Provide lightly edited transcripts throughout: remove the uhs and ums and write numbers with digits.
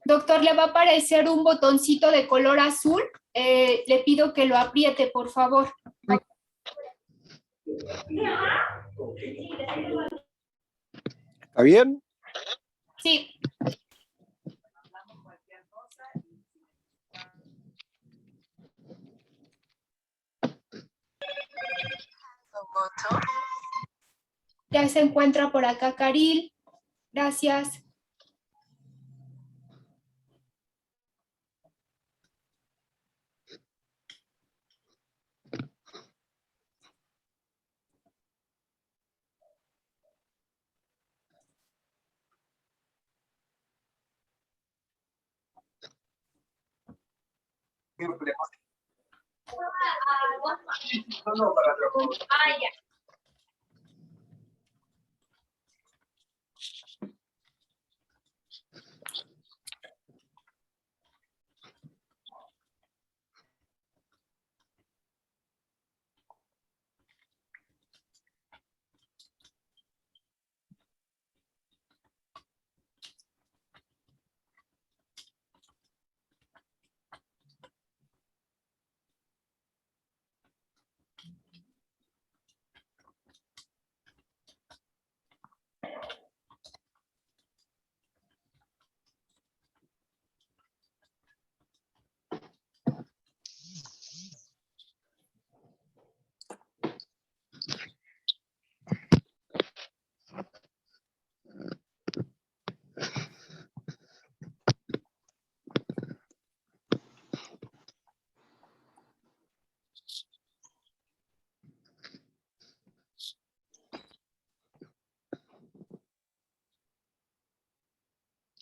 Doctor, le va a aparecer un botoncito de color azul. Le pido que lo apriete, por favor. ¿Está bien? Sí. Ya se encuentra por acá Caril. Gracias.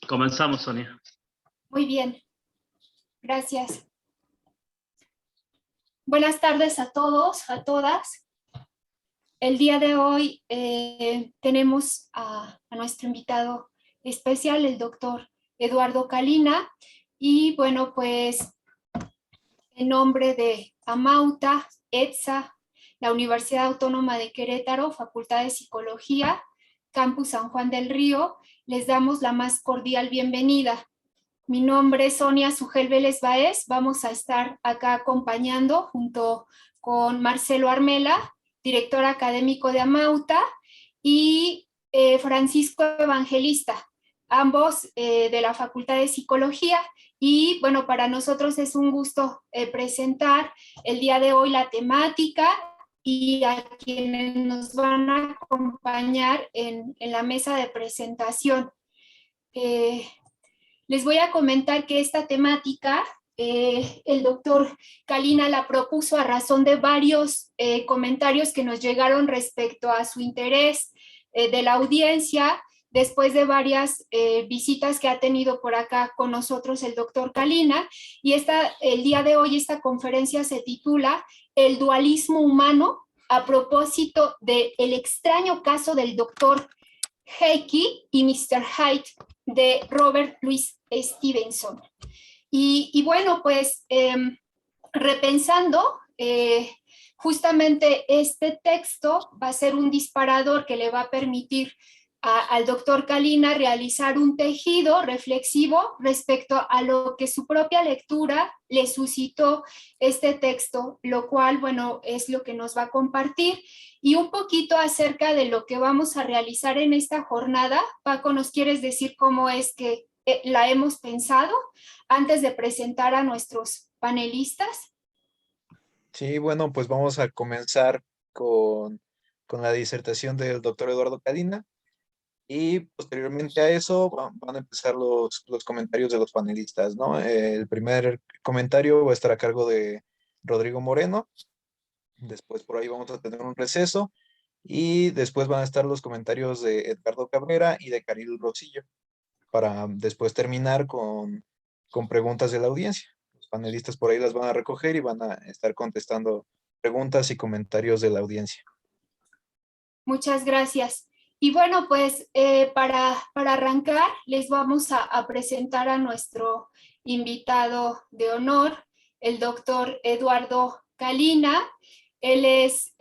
Comenzamos, Sonia. Muy bien. Gracias. Buenas tardes a todos, a todas. El día de hoy tenemos a nuestro invitado especial, el doctor Eduardo Calina. Y bueno, pues en nombre de Amauta, ETSA, la Universidad Autónoma de Querétaro, Facultad de Psicología, Campus San Juan del Río, les damos la más cordial bienvenida. Mi nombre es Sonia Sugel Vélez Baez. Vamos a estar acá acompañando junto con Marcelo Armela, director académico de Amauta, y Francisco Evangelista, ambos de la Facultad de Psicología. Y bueno, para nosotros es un gusto presentar el día de hoy la temática y a quienes nos van a acompañar en la mesa de presentación. Les voy a comentar que esta temática el doctor Calina la propuso a razón de varios comentarios que nos llegaron respecto a su interés de la audiencia, después de varias visitas que ha tenido por acá con nosotros el doctor Calina. Y el día de hoy esta conferencia se titula El dualismo humano, a propósito del extraño caso del doctor Hickey y Mr. Hyde de Robert Louis Stevenson. Y bueno, pues repensando, justamente este texto va a ser un disparador que le va a permitir al doctor Calina realizar un tejido reflexivo respecto a lo que su propia lectura le suscitó este texto, lo cual, bueno, es lo que nos va a compartir. Y un poquito acerca de lo que vamos a realizar en esta jornada. Paco, ¿nos quieres decir cómo es que la hemos pensado antes de presentar a nuestros panelistas? Sí, bueno, pues vamos a comenzar con la disertación del doctor Eduardo Calina y posteriormente a eso van a empezar los comentarios de los panelistas, ¿no? El primer comentario va a estar a cargo de Rodrigo Moreno, después por ahí vamos a tener un receso y después van a estar los comentarios de Edgardo Cabrera y de Caril Rosillo para después terminar con preguntas de la audiencia. Los panelistas por ahí las van a recoger y van a estar contestando preguntas y comentarios de la audiencia. Muchas gracias. Y bueno, pues para arrancar les vamos a presentar a nuestro invitado de honor, el doctor Eduardo Calina. Él es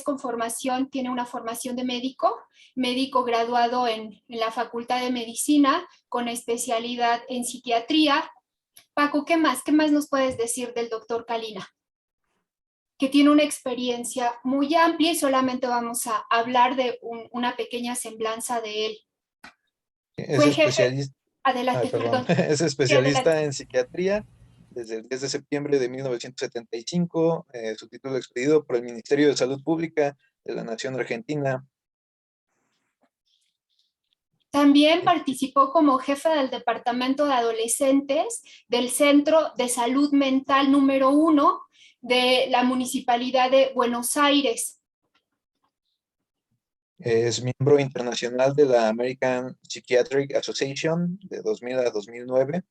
con formación, tiene una formación de médico graduado en la Facultad de Medicina, con especialidad en psiquiatría. Paco, ¿qué más? ¿Qué más nos puedes decir del doctor Kalina? Que tiene una experiencia muy amplia y solamente vamos a hablar de una pequeña semblanza de él. Es Fue jefe, especialista, adelante, perdón, perdón. es Sí, adelante. especialista en psiquiatría desde el 10 de septiembre de 1975, su título expedido por el Ministerio de Salud Pública de la Nación Argentina. También participó como jefe del Departamento de Adolescentes del Centro de Salud Mental número 1 de la Municipalidad de Buenos Aires. Es miembro internacional de la American Psychiatric Association de 2000 a 2009.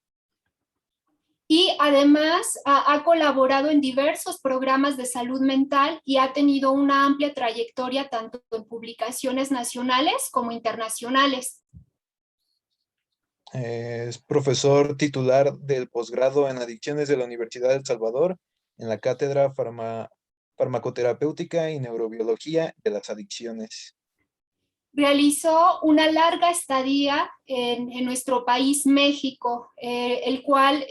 Y además ha colaborado en diversos programas de salud mental y ha tenido una amplia trayectoria tanto en publicaciones nacionales como internacionales. Es profesor titular del posgrado en adicciones de la Universidad de El Salvador en la cátedra farmacoterapéutica y neurobiología de las adicciones. Realizó una larga estadía en nuestro país, México, el cual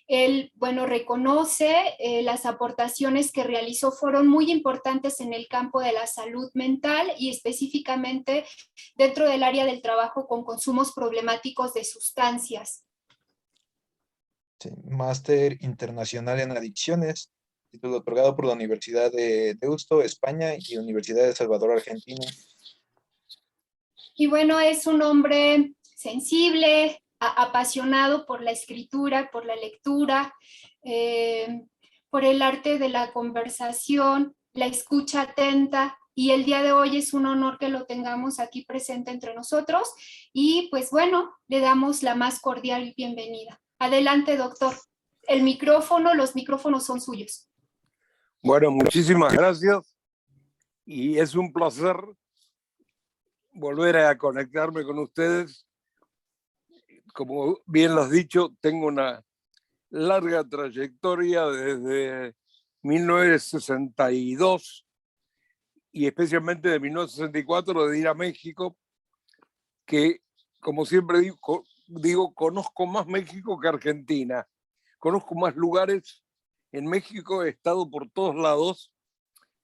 él, bueno, reconoce las aportaciones que realizó fueron muy importantes en el campo de la salud mental y específicamente dentro del área del trabajo con consumos problemáticos de sustancias. Sí, máster internacional en adicciones, título otorgado por la Universidad de Deusto, España, y Universidad de Salvador, Argentina. Y bueno, es un hombre sensible, apasionado por la escritura, por la lectura, por el arte de la conversación, la escucha atenta, y el día de hoy es un honor que lo tengamos aquí presente entre nosotros y pues bueno, le damos la más cordial bienvenida. Adelante, doctor. Los micrófonos son suyos. Bueno, muchísimas gracias y es un placer volver a conectarme con ustedes. Como bien lo has dicho, tengo una larga trayectoria desde 1962 y especialmente de 1964 de ir a México, que como siempre digo, conozco más México que Argentina. Conozco más lugares en México, he estado por todos lados.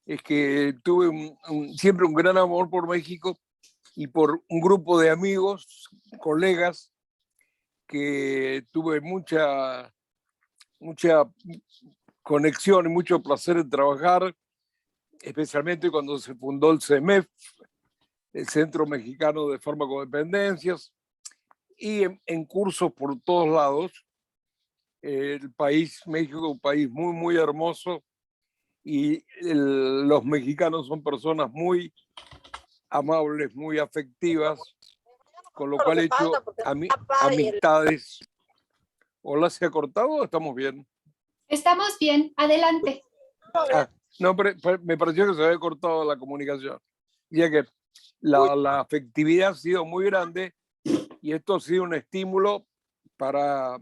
Es que tuve siempre un gran amor por México y por un grupo de amigos, colegas, que tuve mucha conexión y mucho placer en trabajar, especialmente cuando se fundó el CEMEF, el Centro Mexicano de Farmacodependencias, y en cursos por todos lados. El país, México, un país muy, muy hermoso, y los mexicanos son personas muy amables, muy afectivas, con lo cual he hecho amistades. ¿Hola, se ha cortado o estamos bien? Estamos bien, adelante. No, me pareció que se había cortado la comunicación. Ya que la afectividad ha sido muy grande y esto ha sido un estímulo para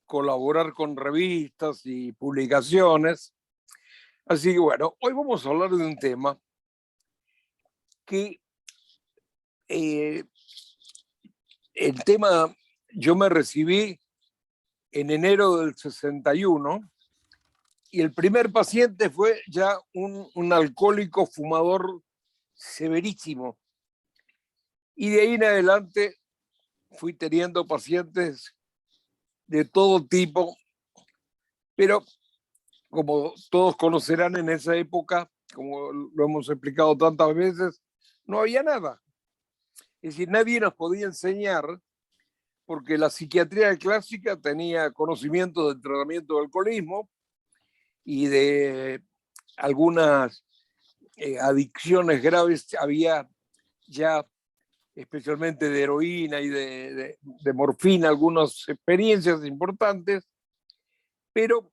colaborar con revistas y publicaciones. Así que bueno, hoy vamos a hablar de un tema que el tema, yo me recibí en enero del 61 y el primer paciente fue ya un alcohólico fumador severísimo. Y de ahí en adelante fui teniendo pacientes de todo tipo, pero como todos conocerán, en esa época, como lo hemos explicado tantas veces, no había nada. Es decir, nadie nos podía enseñar, porque la psiquiatría clásica tenía conocimiento del tratamiento del alcoholismo y de algunas adicciones graves. Había ya, especialmente de heroína y de morfina, algunas experiencias importantes, pero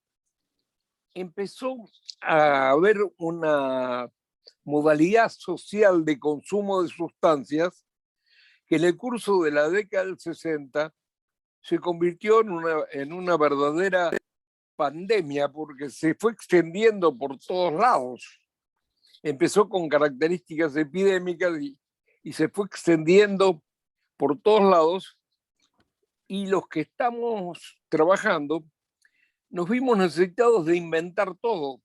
empezó a haber una modalidad social de consumo de sustancias que en el curso de la década del 60 se convirtió en una verdadera pandemia porque se fue extendiendo por todos lados. Empezó con características epidémicas y se fue extendiendo por todos lados, y los que estamos trabajando nos vimos necesitados de inventar todo.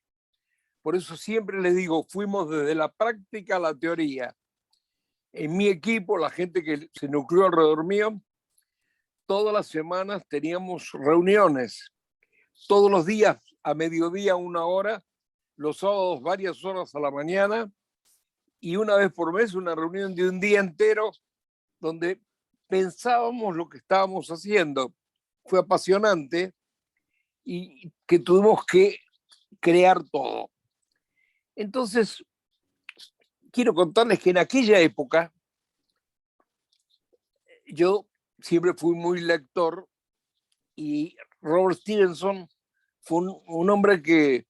Por eso siempre les digo, fuimos desde la práctica a la teoría. En mi equipo, la gente que se nucleó alrededor mío, todas las semanas teníamos reuniones, todos los días a mediodía 1 hora, los sábados varias horas a la mañana, y una vez por mes una reunión de un día entero donde pensábamos lo que estábamos haciendo. Fue apasionante y que tuvimos que crear todo. Entonces, quiero contarles que en aquella época yo siempre fui muy lector, y Robert Stevenson fue un hombre que,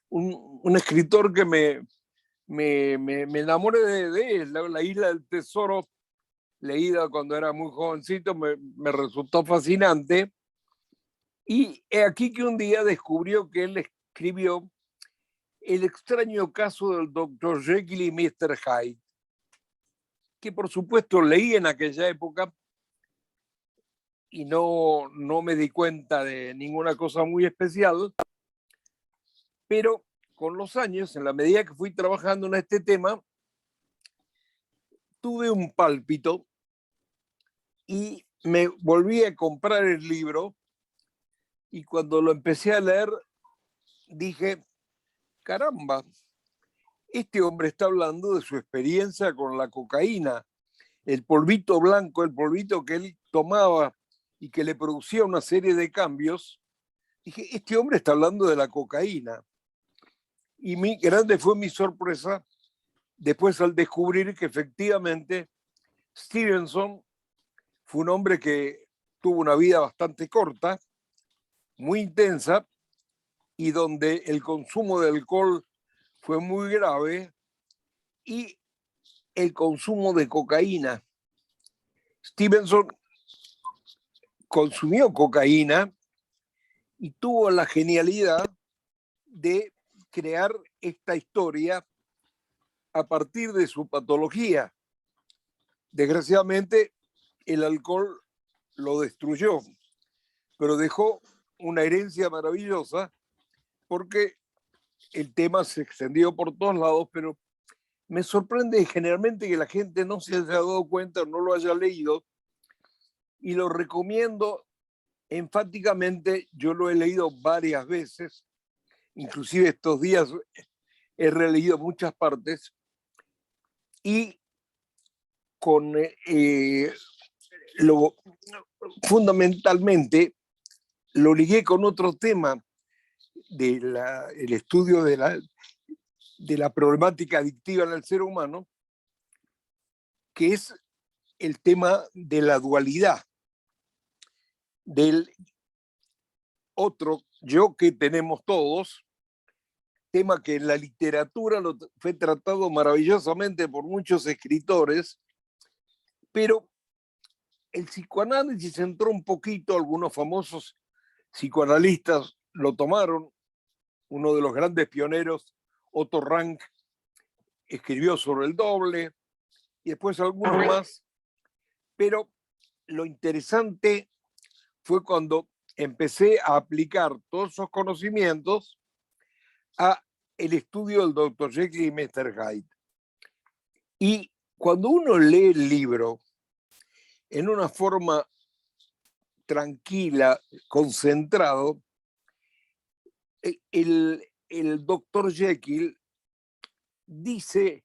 un escritor que me enamoré de él. La Isla del Tesoro, leída cuando era muy jovencito, me resultó fascinante. Y he aquí que un día descubrió que él escribió El extraño caso del Dr. Jekyll y Mr. Hyde, que por supuesto leí en aquella época y no me di cuenta de ninguna cosa muy especial, pero con los años, en la medida que fui trabajando en este tema, tuve un pálpito y me volví a comprar el libro, y cuando lo empecé a leer dije, caramba, este hombre está hablando de su experiencia con la cocaína, el polvito blanco, el polvito que él tomaba y que le producía una serie de cambios. Dije, este hombre está hablando de la cocaína. Y grande fue mi sorpresa después al descubrir que efectivamente Stevenson fue un hombre que tuvo una vida bastante corta, muy intensa, y donde el consumo de alcohol fue muy grave, y el consumo de cocaína. Stevenson consumió cocaína y tuvo la genialidad de crear esta historia a partir de su patología. Desgraciadamente, el alcohol lo destruyó, pero dejó una herencia maravillosa porque el tema se extendió por todos lados, pero me sorprende generalmente que la gente no se haya dado cuenta o no lo haya leído, y lo recomiendo enfáticamente. Yo lo he leído varias veces, inclusive estos días he releído muchas partes, y con fundamentalmente lo ligué con otro tema del estudio de la problemática adictiva en el ser humano, que es el tema de la dualidad, del otro yo que tenemos todos, tema que en la literatura fue tratado maravillosamente por muchos escritores, pero el psicoanálisis entró un poquito, algunos famosos psicoanalistas lo tomaron. Uno de los grandes pioneros, Otto Rank, escribió sobre el doble, y después algunos más, pero lo interesante fue cuando empecé a aplicar todos esos conocimientos a el estudio del Dr. Jekyll y Mr. Hyde. Y cuando uno lee el libro en una forma tranquila, concentrado, el Dr. Jekyll dice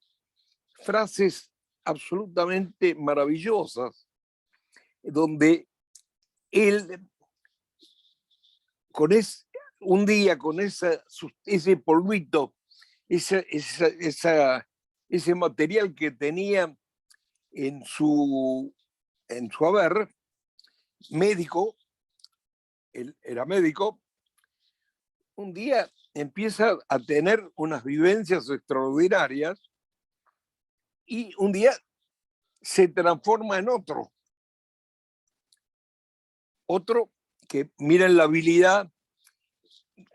frases absolutamente maravillosas, donde él, un día con ese polvito, ese material que tenía en su haber, médico, él era médico, un día empieza a tener unas vivencias extraordinarias, y un día se transforma en otro que, miren la habilidad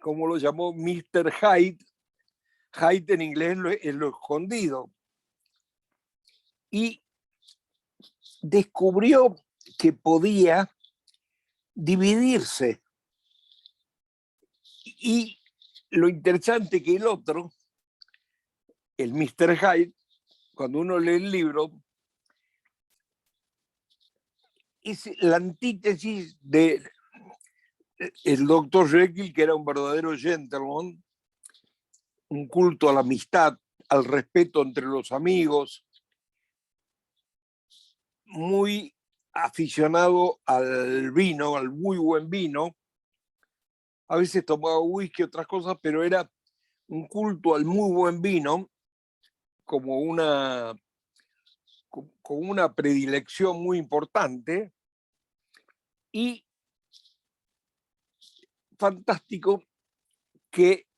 como lo llamó Mr. Hyde. Hyde en inglés es lo escondido. Y descubrió que podía dividirse. Y lo interesante que el otro, el Mr. Hyde, cuando uno lee el libro, es la antítesis del Dr. Jekyll, que era un verdadero gentleman, un culto a la amistad, al respeto entre los amigos, muy aficionado al vino, al muy buen vino. A veces tomaba whisky, otras cosas, pero era un culto al muy buen vino como una predilección muy importante. Y fantástico que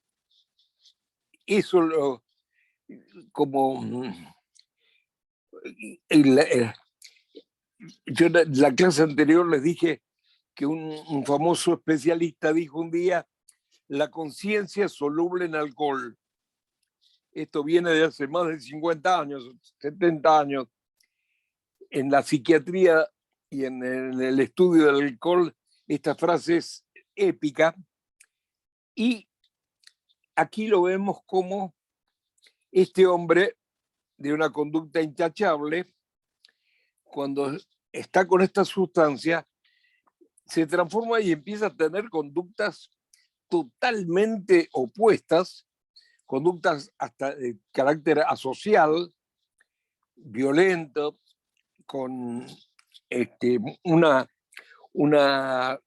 eso como yo en la clase anterior les dije que un famoso especialista dijo un día: la conciencia es soluble en alcohol. Esto viene de hace más de 50 años, 70 años. En la psiquiatría y en el estudio del alcohol, esta frase es épica. Y aquí lo vemos como este hombre de una conducta intachable, cuando está con esta sustancia, se transforma y empieza a tener conductas totalmente opuestas, conductas hasta de carácter asocial, violento, con una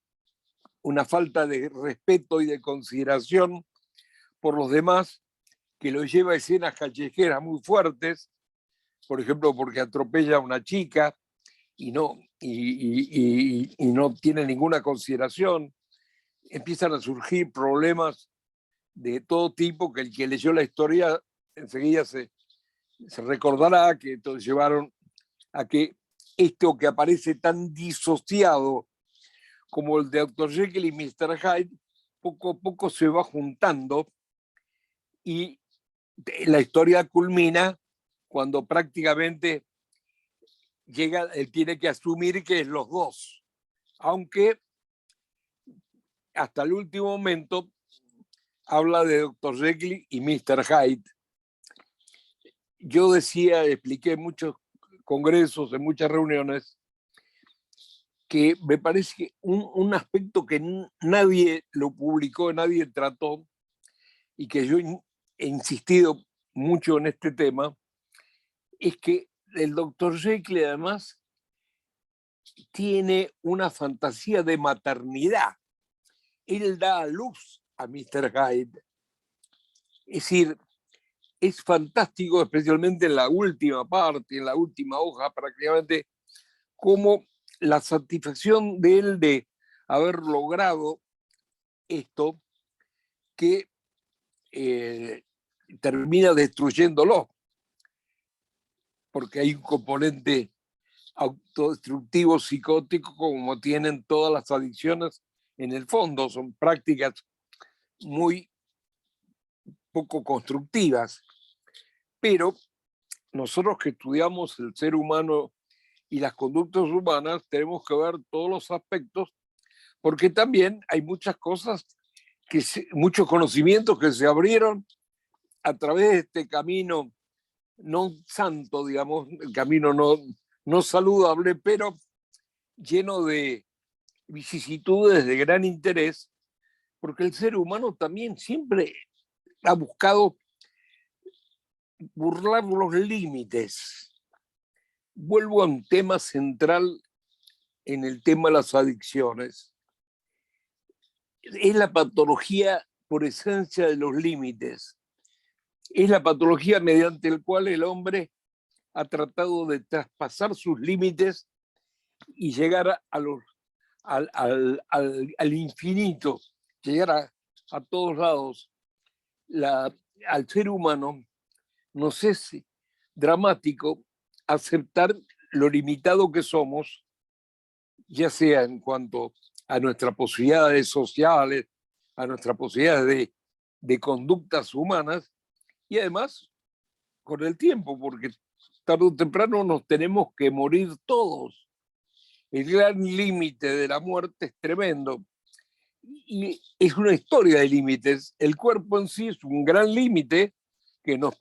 falta de respeto y de consideración por los demás, que lo lleva a escenas callejeras muy fuertes, por ejemplo, porque atropella a una chica y no tiene ninguna consideración. Empiezan a surgir problemas de todo tipo, que el que leyó la historia enseguida se recordará, que entonces llevaron a que esto que aparece tan disociado como el de Dr. Jekyll y Mr. Hyde, poco a poco se va juntando, y la historia culmina cuando prácticamente él tiene que asumir que es los dos, aunque hasta el último momento habla de Dr. Jekyll y Mr. Hyde. Yo expliqué en muchos congresos, en muchas reuniones, que me parece que un aspecto que nadie lo publicó, nadie trató, y que yo he insistido mucho en este tema, es que el Dr. Jekyll además tiene una fantasía de maternidad. Él da a luz a Mr. Hyde. Es decir, es fantástico, especialmente en la última parte, en la última hoja prácticamente, cómo la satisfacción de él de haber logrado esto que termina destruyéndolo, porque hay un componente autodestructivo, psicótico, como tienen todas las adicciones en el fondo. Son prácticas muy poco constructivas, pero nosotros que estudiamos el ser humano y las conductas humanas tenemos que ver todos los aspectos, porque también hay muchas cosas, muchos conocimientos que se abrieron a través de este camino no santo, digamos, el camino no saludable, pero lleno de vicisitudes de gran interés, porque el ser humano también siempre ha buscado burlar los límites. Vuelvo a un tema central en el tema de las adicciones. Es la patología por esencia de los límites. Es la patología mediante la cual el hombre ha tratado de traspasar sus límites y llegar al infinito, llegar a todos lados. Al ser humano nos es dramático aceptar lo limitado que somos, ya sea en cuanto a nuestras posibilidades sociales, a nuestras posibilidades de conductas humanas y además con el tiempo, porque tarde o temprano nos tenemos que morir todos. El gran límite de la muerte es tremendo y es una historia de límites. El cuerpo en sí es un gran límite que nos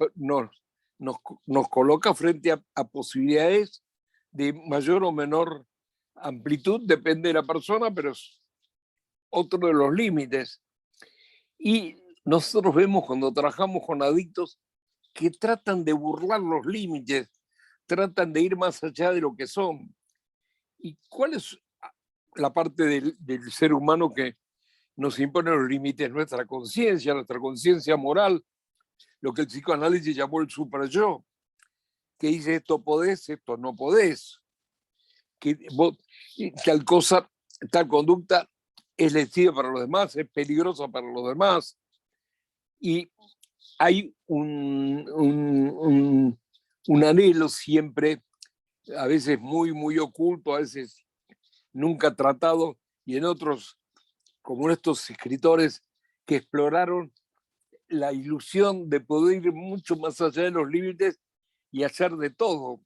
coloca frente a posibilidades de mayor o menor amplitud, depende de la persona, pero es otro de los límites. Y nosotros vemos cuando trabajamos con adictos que tratan de burlar los límites, tratan de ir más allá de lo que son. ¿Y cuál es la parte del ser humano que nos impone los límites? Nuestra conciencia moral, lo que el psicoanálisis llamó el super-yo, que dice esto podés, esto no podés, que tal conducta es lesiva para los demás, es peligrosa para los demás. Y hay un anhelo siempre, a veces muy, muy oculto, a veces nunca tratado, y en otros, como estos escritores que exploraron la ilusión de poder ir mucho más allá de los límites y hacer de todo.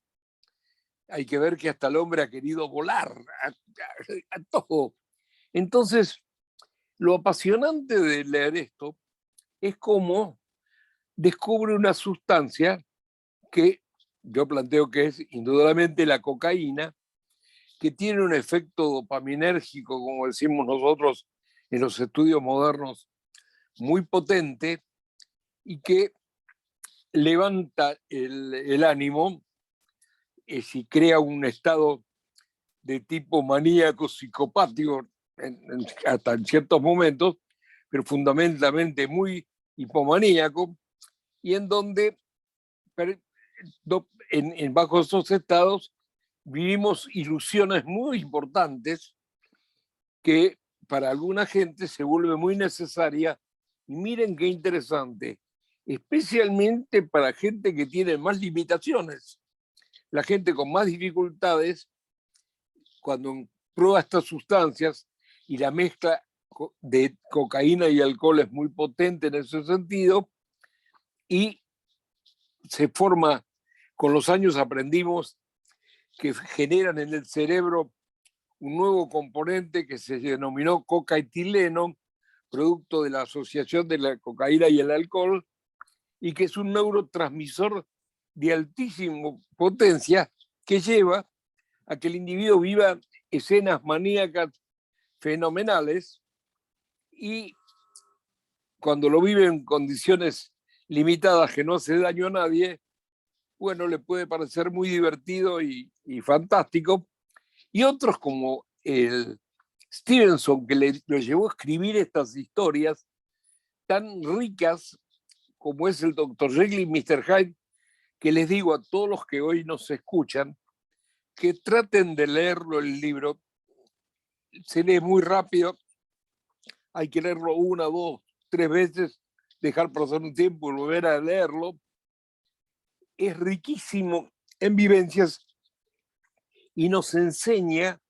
Hay que ver que hasta el hombre ha querido volar a todo. Entonces, lo apasionante de leer esto es cómo descubre una sustancia que yo planteo que es indudablemente la cocaína, que tiene un efecto dopaminérgico, como decimos nosotros en los estudios modernos, muy potente y que levanta el ánimo y crea un estado de tipo maníaco, psicopático, hasta en ciertos momentos, pero fundamentalmente muy hipomaníaco, y en donde bajo esos estados vivimos ilusiones muy importantes que para alguna gente se vuelve muy necesaria. Y miren qué interesante, especialmente para gente que tiene más limitaciones. La gente con más dificultades, cuando prueba estas sustancias y la mezcla de cocaína y alcohol es muy potente en ese sentido, y se forma, con los años aprendimos que generan en el cerebro un nuevo componente que se denominó cocaetileno, producto de la asociación de la cocaína y el alcohol, y que es un neurotransmisor de altísima potencia que lleva a que el individuo viva escenas maníacas fenomenales y cuando lo vive en condiciones limitadas que no hace daño a nadie, bueno, le puede parecer muy divertido y fantástico. Y otros como el Stevenson, que lo llevó a escribir estas historias tan ricas como es el Dr. Jekyll y Mr. Hyde, que les digo a todos los que hoy nos escuchan, que traten de leerlo el libro. Se lee muy rápido, hay que leerlo una, dos, tres veces, dejar pasar un tiempo y volver a leerlo. Es riquísimo en vivencias y nos enseña,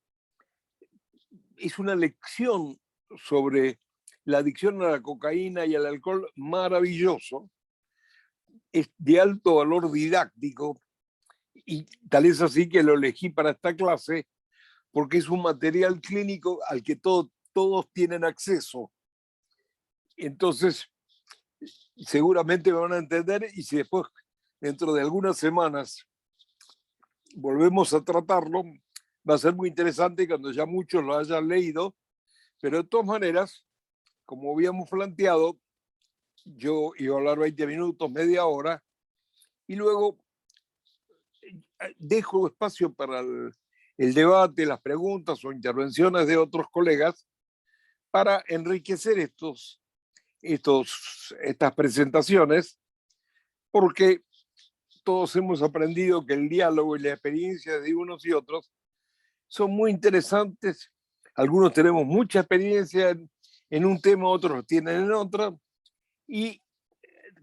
es una lección sobre la adicción a la cocaína y al alcohol maravilloso, es de alto valor didáctico y tal es así que lo elegí para esta clase porque es un material clínico al que todos tienen acceso. Entonces, seguramente me van a entender y si después, dentro de algunas semanas, volvemos a tratarlo, va a ser muy interesante cuando ya muchos lo hayan leído, pero de todas maneras, como habíamos planteado, yo iba a hablar 20 minutos, media hora, y luego dejo espacio para el debate, las preguntas o intervenciones de otros colegas para enriquecer estas presentaciones, porque todos hemos aprendido que el diálogo y la experiencia de unos y otros son muy interesantes. Algunos tenemos mucha experiencia en un tema, otros tienen en otra, y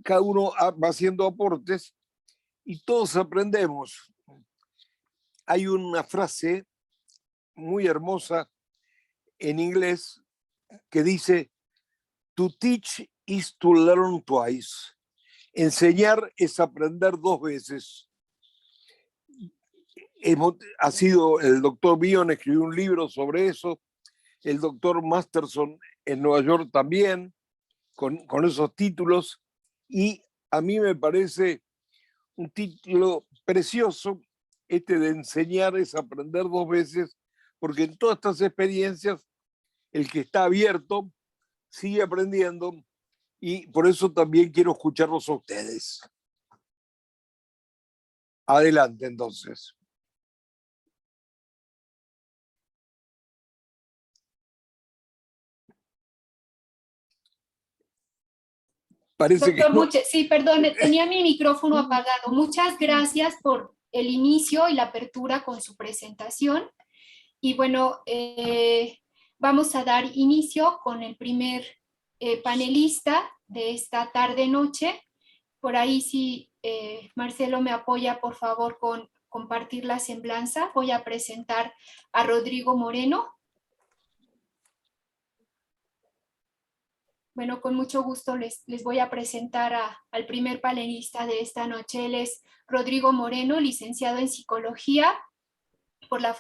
cada uno va haciendo aportes y todos aprendemos. Hay una frase muy hermosa en inglés que dice, To teach is to learn twice. Enseñar es aprender 2 veces. Ha sido el doctor Bion, escribió un libro sobre eso, el doctor Masterson en Nueva York también, con esos títulos, y a mí me parece un título precioso, de enseñar es aprender 2 veces, porque en todas estas experiencias el que está abierto sigue aprendiendo, y por eso también quiero escucharlos a ustedes. Adelante, entonces. Parece Doctor, que no. sí, perdón, tenía mi micrófono apagado. Muchas gracias por el inicio y la apertura con su presentación. Y bueno, vamos a dar inicio con el primer panelista de esta tarde-noche. Por ahí, si Marcelo me apoya, por favor, con compartir la semblanza. Voy a presentar a Rodrigo Moreno. Bueno, con mucho gusto les voy a presentar al primer panelista de esta noche. Él es Rodrigo Moreno, licenciado en Psicología por la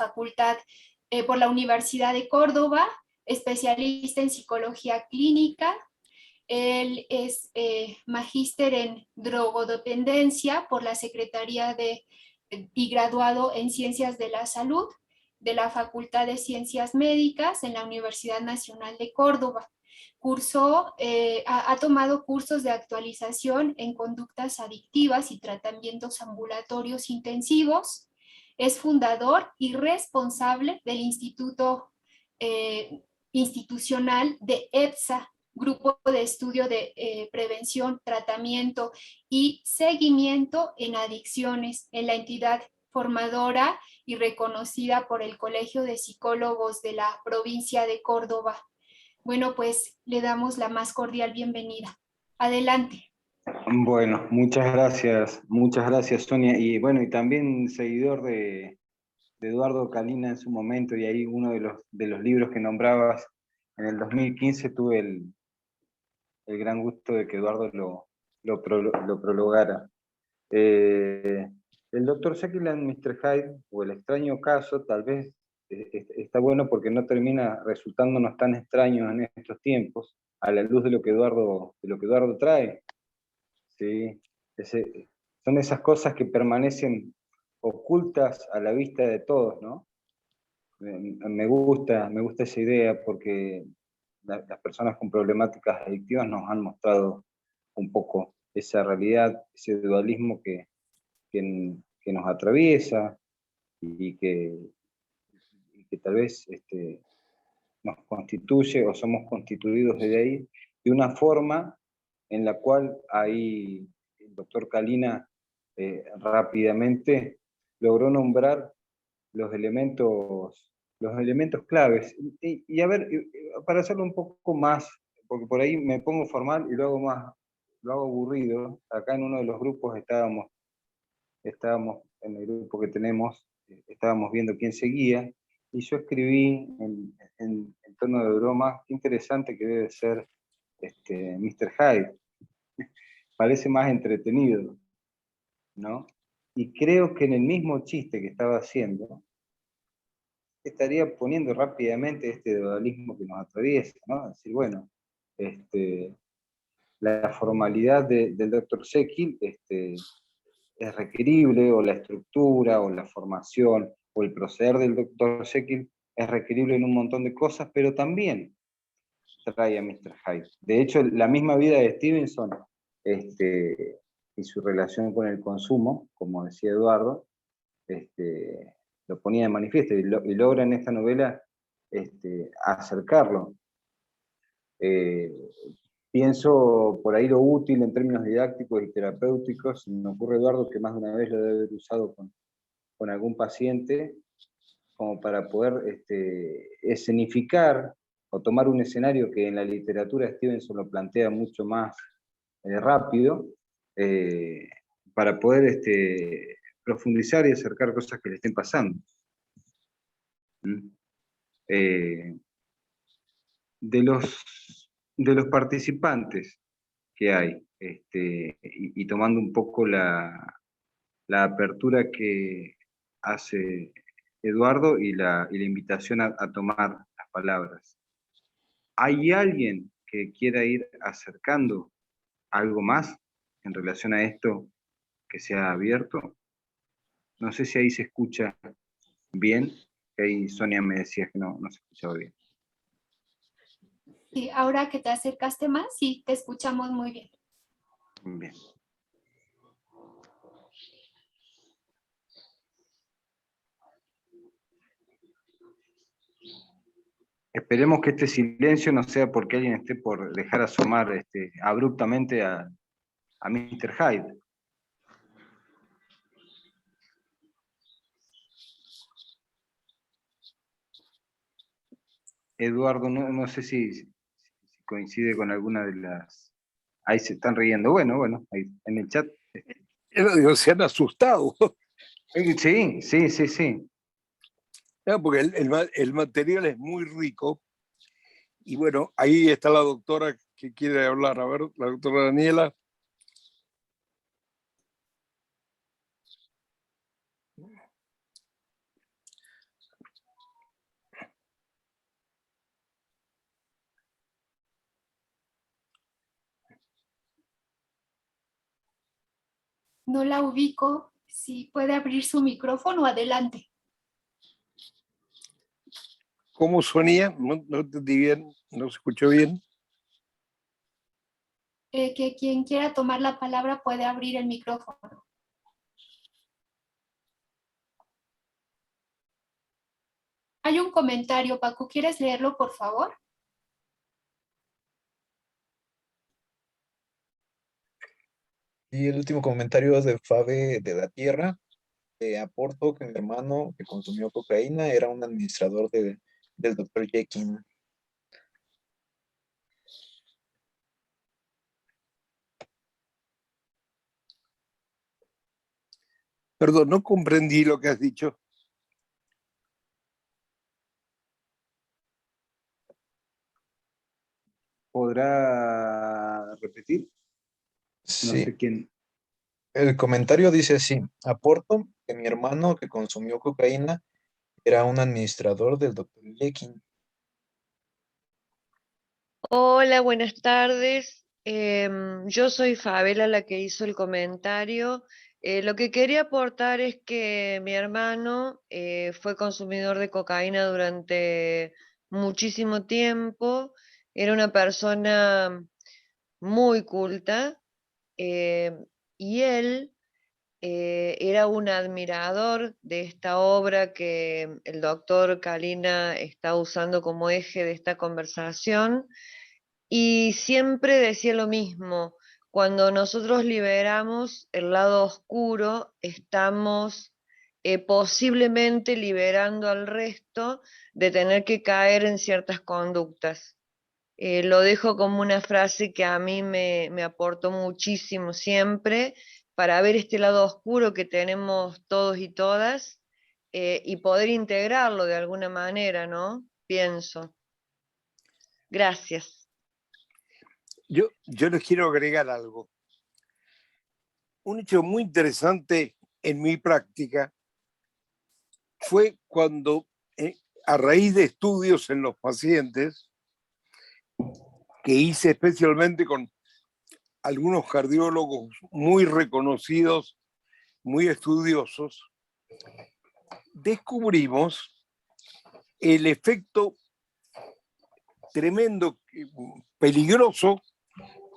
por la Universidad de Córdoba, especialista en Psicología Clínica. Él es magíster en drogodependencia por la Secretaría y graduado en Ciencias de la Salud de la Facultad de Ciencias Médicas en la Universidad Nacional de Córdoba. Ha tomado cursos de actualización en conductas adictivas y tratamientos ambulatorios intensivos. Es fundador y responsable del Instituto Institucional de EPSA, Grupo de Estudio de Prevención, Tratamiento y Seguimiento en Adicciones, en la entidad formadora y reconocida por el Colegio de Psicólogos de la provincia de Córdoba. Bueno, pues le damos la más cordial bienvenida. Adelante. Bueno, muchas gracias Sonia. Y bueno, y también seguidor de Eduardo Calina en su momento, y ahí uno de los libros que nombrabas, en el 2015 tuve el gran gusto de que Eduardo lo prologara. El Dr. Jekyll and Mr. Hyde, o El extraño caso, tal vez está bueno porque no termina resultándonos tan extraños en estos tiempos, a la luz de lo que Eduardo trae. ¿Sí? Son esas cosas que permanecen ocultas a la vista de todos, ¿no? Me gusta esa idea porque las personas con problemáticas adictivas nos han mostrado un poco esa realidad, ese dualismo que nos atraviesa y que tal vez nos constituye o somos constituidos desde ahí de una forma en la cual ahí el doctor Calina rápidamente logró nombrar los elementos claves. Y a ver, para hacerlo un poco más, porque por ahí me pongo formal y lo hago aburrido. Acá en uno de los grupos estábamos en el grupo que tenemos, estábamos viendo quién seguía, y yo escribí en tono de broma, qué interesante que debe ser Mr. Hyde. Parece más entretenido, ¿no? Y creo que en el mismo chiste que estaba haciendo, estaría poniendo rápidamente este dualismo que nos atraviesa, ¿no? Es decir, bueno, la formalidad del Dr. Jekyll es requerible, o la estructura, o la formación, o el proceder del Dr. Jekyll es requerible en un montón de cosas, pero también trae a Mr. Hyde. De hecho, la misma vida de Stevenson y su relación con el consumo, como decía Eduardo, lo ponía de manifiesto y logra en esta novela acercarlo. Pienso por ahí lo útil en términos didácticos y terapéuticos. Me ocurre, Eduardo, que más de una vez lo debe haber usado con algún paciente, como para poder escenificar o tomar un escenario que en la literatura Stevenson lo plantea mucho más rápido, para poder profundizar y acercar cosas que le estén pasando. De los de los participantes que hay, y tomando un poco la apertura que hace Eduardo y la invitación a tomar las palabras. ¿Hay alguien que quiera ir acercando algo más en relación a esto que se ha abierto? No sé si ahí se escucha bien, que ahí Sonia me decía que no se escuchaba bien. Sí, ahora que te acercaste más, sí, te escuchamos muy bien. Bien. Esperemos que este silencio no sea porque alguien esté por dejar asomar abruptamente a Mr. Hyde. Eduardo, no sé si coincide con alguna de las... Ahí se están riendo. Bueno, ahí en el chat. Digo, se han asustado. Sí. No, porque el material es muy rico. Y bueno, ahí está la doctora que quiere hablar. A ver, la doctora Daniela. No la ubico. Si puede abrir su micrófono, adelante. ¿Cómo sonía? No entendí bien, no se escuchó bien. Que quien quiera tomar la palabra puede abrir el micrófono. Hay un comentario, Paco, ¿quieres leerlo, por favor? Y el último comentario es de Fabe de la Tierra. Aporto que mi hermano que consumió cocaína era un administrador del doctor Jekyll. Perdón, no comprendí lo que has dicho. ¿Podrá repetir? No Sí, sé quién. el comentario dice así: aporto que mi hermano que consumió cocaína era un administrador del doctor Jekyll. Hola, buenas tardes. Yo soy Fabela, la que hizo el comentario. Lo que quería aportar es que mi hermano fue consumidor de cocaína durante muchísimo tiempo. Era una persona muy culta, eh, y él era un admirador de esta obra que el doctor Kalina está usando como eje de esta conversación. Y siempre decía lo mismo: cuando nosotros liberamos el lado oscuro, estamos posiblemente liberando al resto de tener que caer en ciertas conductas. Lo dejo como una frase que a mí me aportó muchísimo siempre, para ver este lado oscuro que tenemos todos y todas, y poder integrarlo de alguna manera, ¿no? Pienso. Gracias. Yo les quiero agregar algo. Un hecho muy interesante en mi práctica fue cuando, a raíz de estudios en los pacientes, que hice especialmente con algunos cardiólogos muy reconocidos, muy estudiosos, descubrimos el efecto tremendo, peligroso,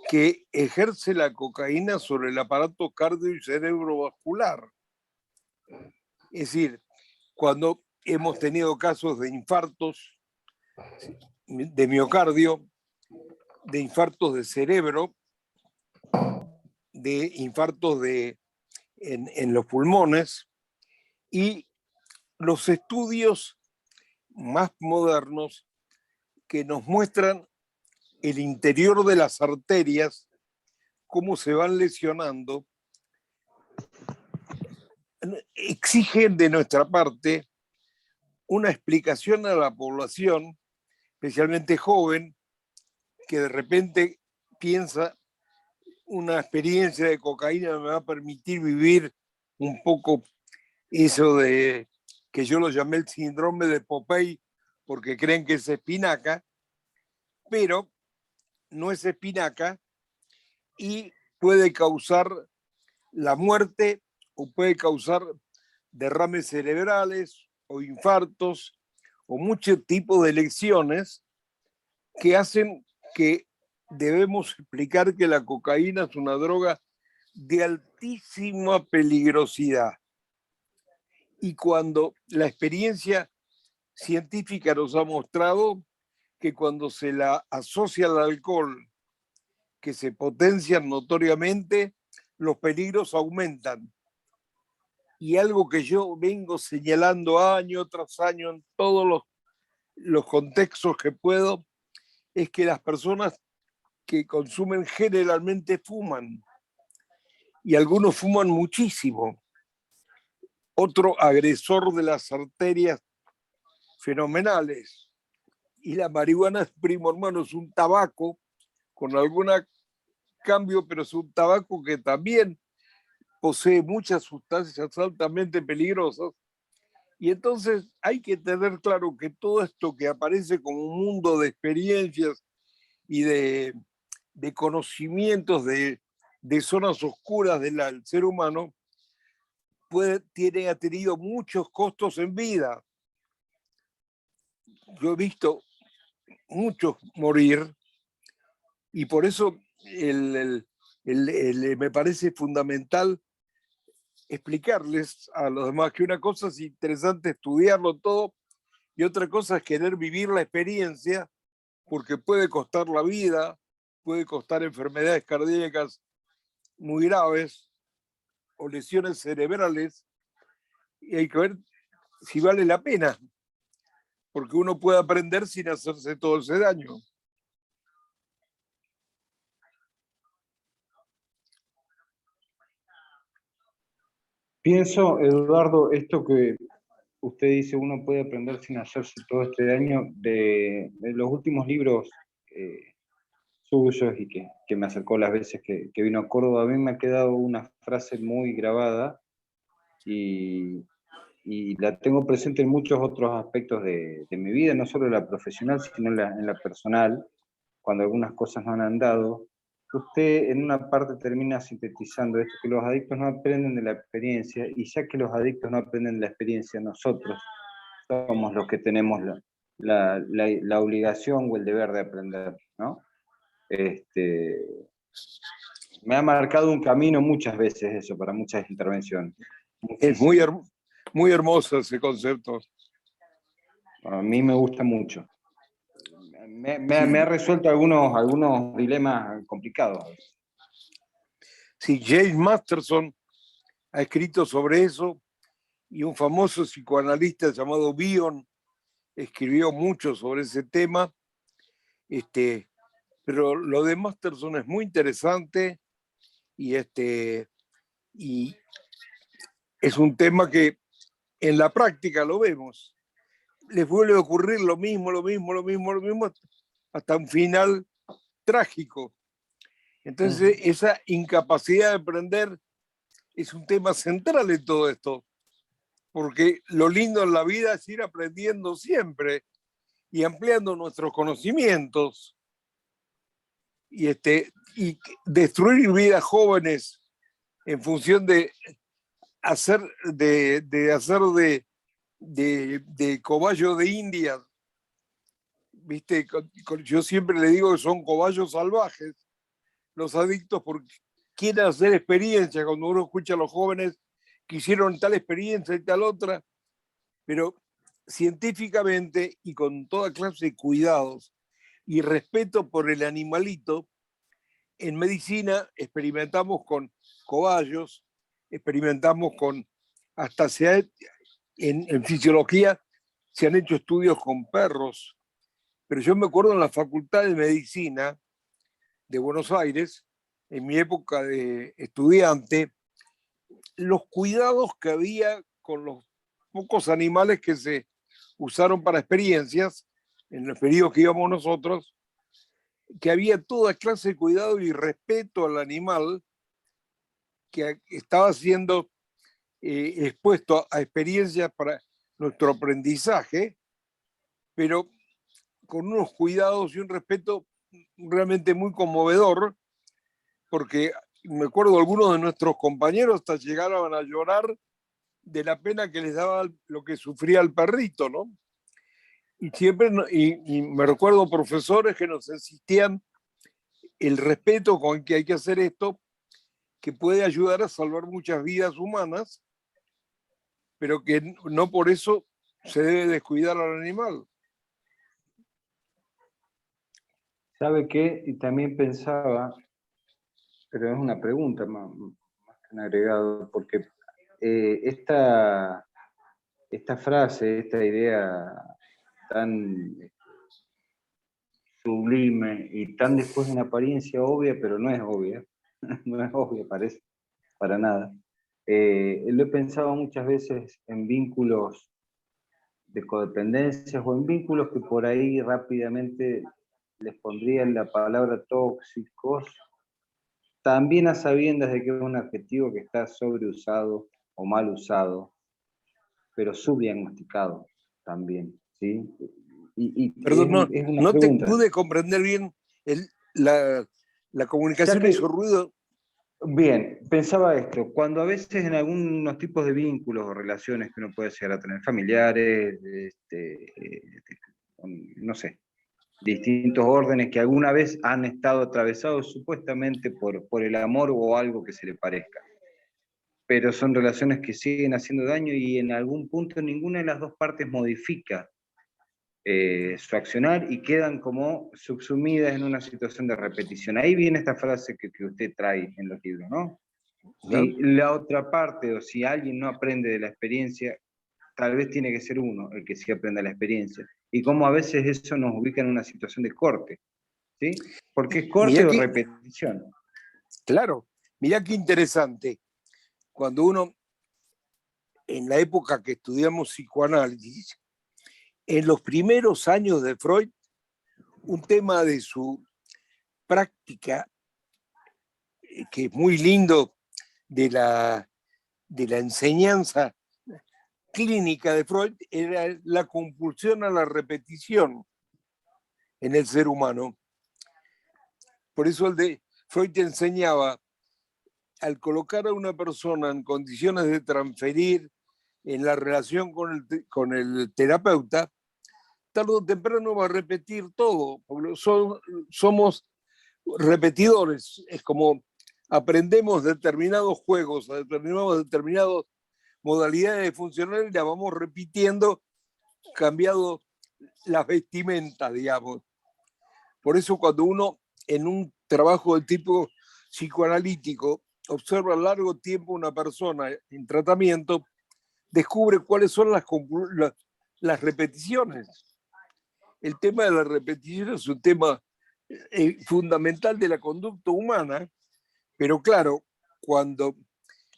que ejerce la cocaína sobre el aparato cardio y cerebrovascular. Es decir, cuando hemos tenido casos de infartos de miocardio, de infartos de cerebro, de infartos en los pulmones, y los estudios más modernos que nos muestran el interior de las arterias, cómo se van lesionando, exigen de nuestra parte una explicación a la población, especialmente joven, que de repente piensa una experiencia de cocaína me va a permitir vivir un poco eso de que yo lo llamé el síndrome de Popeye porque creen que es espinaca, pero no es espinaca y puede causar la muerte o puede causar derrames cerebrales o infartos o muchos tipos de lesiones que hacen que debemos explicar que la cocaína es una droga de altísima peligrosidad. Y cuando la experiencia científica nos ha mostrado que cuando se la asocia al alcohol, que se potencian notoriamente, los peligros aumentan. Y algo que yo vengo señalando año tras año en todos los contextos que puedo, es que las personas que consumen generalmente fuman. Y algunos fuman muchísimo. Otro agresor de las arterias fenomenales. Y la marihuana es primo hermano, es un tabaco con algún cambio, pero es un tabaco que también posee muchas sustancias altamente peligrosas. Y entonces hay que tener claro que todo esto que aparece como un mundo de experiencias y de conocimientos de zonas oscuras del ser humano, ha tenido muchos costos en vida. Yo he visto muchos morir y por eso me parece fundamental explicarles a los demás que una cosa es interesante estudiarlo todo y otra cosa es querer vivir la experiencia, porque puede costar la vida, puede costar enfermedades cardíacas muy graves o lesiones cerebrales, y hay que ver si vale la pena, porque uno puede aprender sin hacerse todo ese daño. Pienso, Eduardo, esto que usted dice, uno puede aprender sin hacerse todo este daño, de los últimos libros suyos y que me acercó las veces que vino a Córdoba, a mí me ha quedado una frase muy grabada y la tengo presente en muchos otros aspectos de mi vida, no solo en la profesional, sino en la personal, cuando algunas cosas no han andado. Usted en una parte termina sintetizando esto, que los adictos no aprenden de la experiencia, y ya que los adictos no aprenden de la experiencia, nosotros somos los que tenemos la obligación o el deber de aprender, ¿no? Me ha marcado un camino muchas veces eso, para muchas intervenciones. Es muy hermoso ese concepto. A mí me gusta mucho. Me ha resuelto algunos dilemas complicados. Sí, James Masterson ha escrito sobre eso y un famoso psicoanalista llamado Bion escribió mucho sobre ese tema. Pero lo de Masterson es muy interesante y es un tema que en la práctica lo vemos. Les vuelve a ocurrir lo mismo, hasta un final trágico. Entonces, esa incapacidad de aprender es un tema central en todo esto, porque lo lindo en la vida es ir aprendiendo siempre y ampliando nuestros conocimientos y destruir vidas jóvenes en función de hacer de cobayo de India. ¿Viste? Yo siempre le digo que son cobayos salvajes los adictos porque quieren hacer experiencia. Cuando uno escucha a los jóvenes que hicieron tal experiencia y tal otra, pero científicamente y con toda clase de cuidados y respeto por el animalito, en medicina experimentamos con cobayos, experimentamos con, hasta en fisiología se han hecho estudios con perros, pero yo me acuerdo en la Facultad de Medicina de Buenos Aires, en mi época de estudiante, los cuidados que había con los pocos animales que se usaron para experiencias, en los periodos que íbamos nosotros, que había toda clase de cuidado y respeto al animal que estaba siendo expuesto a experiencias para nuestro aprendizaje, pero con unos cuidados y un respeto realmente muy conmovedor, porque me acuerdo algunos de nuestros compañeros hasta llegaron a llorar de la pena que les daba lo que sufría el perrito, ¿no? Y siempre, y me recuerdo profesores que nos insistían el respeto con que hay que hacer esto, que puede ayudar a salvar muchas vidas humanas, pero que no por eso se debe descuidar al animal. ¿Sabe qué? Y también pensaba, pero es una pregunta más que un agregado, porque esta frase, esta idea tan sublime y tan después de una apariencia obvia, pero no es obvia, no es obvia, parece, para nada. Lo he pensado muchas veces en vínculos de codependencias o en vínculos que por ahí rápidamente les pondrían la palabra tóxicos, también a sabiendas de que es un adjetivo que está sobreusado o mal usado, pero subdiagnosticado también, ¿sí? Perdón, es una no te pregunta. pude comprender bien, la comunicación Ya que, hizo ruido. bien, pensaba esto, cuando a veces en algunos tipos de vínculos o relaciones que uno puede llegar a tener familiares, no sé, distintos órdenes que alguna vez han estado atravesados supuestamente por el amor o algo que se le parezca, pero son relaciones que siguen haciendo daño y en algún punto ninguna de las dos partes modifica su accionar y quedan como subsumidas en una situación de repetición. Ahí viene esta frase que usted trae en los libros, ¿no? Si la otra parte o si alguien no aprende de la experiencia, tal vez tiene que ser uno el que sí aprenda la experiencia. Y cómo a veces eso nos ubica en una situación de corte, ¿sí? Porque es corte Mirá o que, repetición. claro, mirá qué interesante. Cuando uno, en la época que estudiamos psicoanálisis, en los primeros años de Freud, un tema de su práctica, que es muy lindo, de la enseñanza clínica de Freud, era la compulsión a la repetición en el ser humano. Por eso Freud te enseñaba, al colocar a una persona en condiciones de transferir en la relación con el terapeuta, tarde o temprano va a repetir todo, porque somos repetidores. Es como aprendemos determinados juegos, determinadas modalidades de funcionar y la vamos repitiendo, cambiado las vestimentas, digamos. Por eso cuando uno en un trabajo de tipo psicoanalítico observa a largo tiempo una persona en tratamiento, descubre cuáles son las repeticiones. El tema de la repetición es un tema fundamental de la conducta humana, pero claro, cuando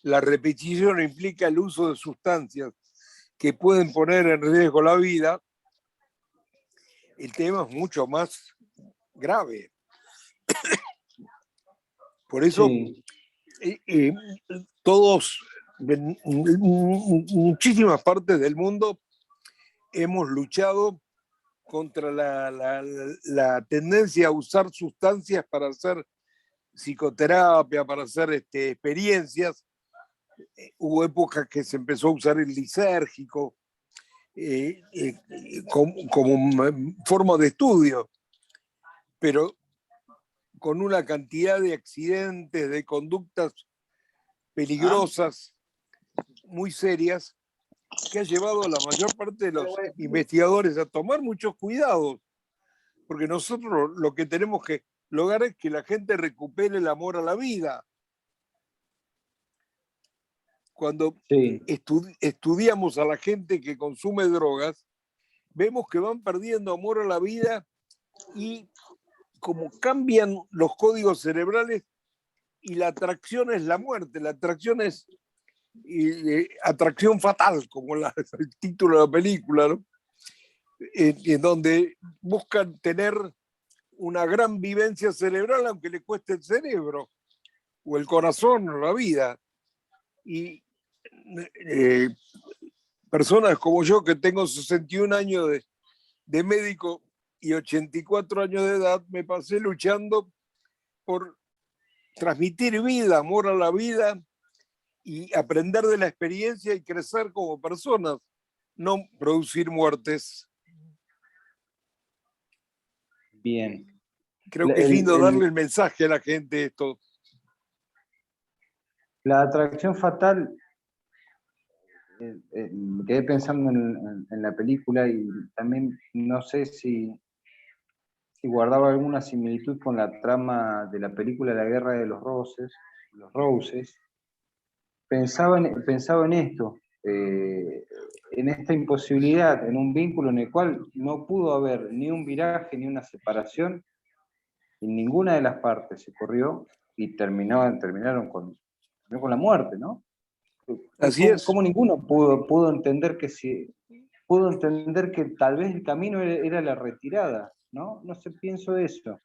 la repetición implica el uso de sustancias que pueden poner en riesgo la vida, el tema es mucho más grave. Por eso, Sí. todos, en muchísimas partes del mundo, hemos luchado contra la tendencia a usar sustancias para hacer psicoterapia, para hacer experiencias. Hubo épocas que se empezó a usar el lisérgico como forma de estudio, pero con una cantidad de accidentes, de conductas peligrosas, muy serias, que ha llevado a la mayor parte de los investigadores a tomar muchos cuidados, porque nosotros lo que tenemos que lograr es que la gente recupere el amor a la vida. Cuando Sí. estudiamos a la gente que consume drogas, vemos que van perdiendo amor a la vida y como cambian los códigos cerebrales y la atracción es la muerte, la atracción es atracción fatal, como el título de la película, ¿no? En donde buscan tener una gran vivencia cerebral, aunque le cueste el cerebro, o el corazón, o la vida. Y personas como yo, que tengo 61 años de médico y 84 años de edad, me pasé luchando por transmitir vida, amor a la vida y aprender de la experiencia y crecer como personas, no producir muertes. Bien. Creo que es lindo darle el mensaje a la gente esto. La atracción fatal, me quedé pensando en la película y también no sé si guardaba alguna similitud con la trama de la película La Guerra de los Roses. Pensaba en esto, en esta imposibilidad, en un vínculo en el cual no pudo haber ni un viraje ni una separación, y ninguna de las partes se corrió y terminaron con la muerte, ¿no? Así es. ¿Cómo ninguno pudo entender que tal vez el camino era la retirada, ¿no? No sé, pienso eso.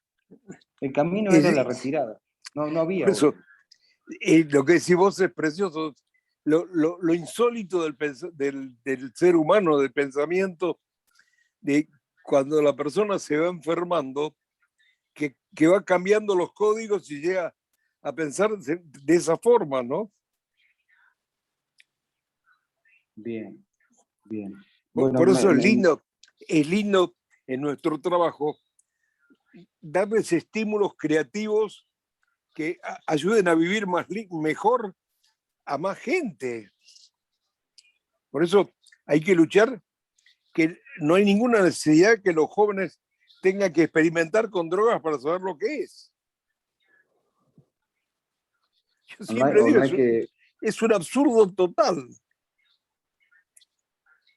El camino era la retirada, no había. Por eso, lo que decís vos es precioso. Lo insólito del ser humano, del pensamiento, de cuando la persona se va enfermando, que va cambiando los códigos y llega a pensar de esa forma, ¿no? Bien. Bueno, por eso es lindo en nuestro trabajo darles estímulos creativos que ayuden a vivir mejor a más gente. Por eso hay que luchar, que no hay ninguna necesidad que los jóvenes tengan que experimentar con drogas para saber lo que es. Yo siempre digo, es un absurdo total.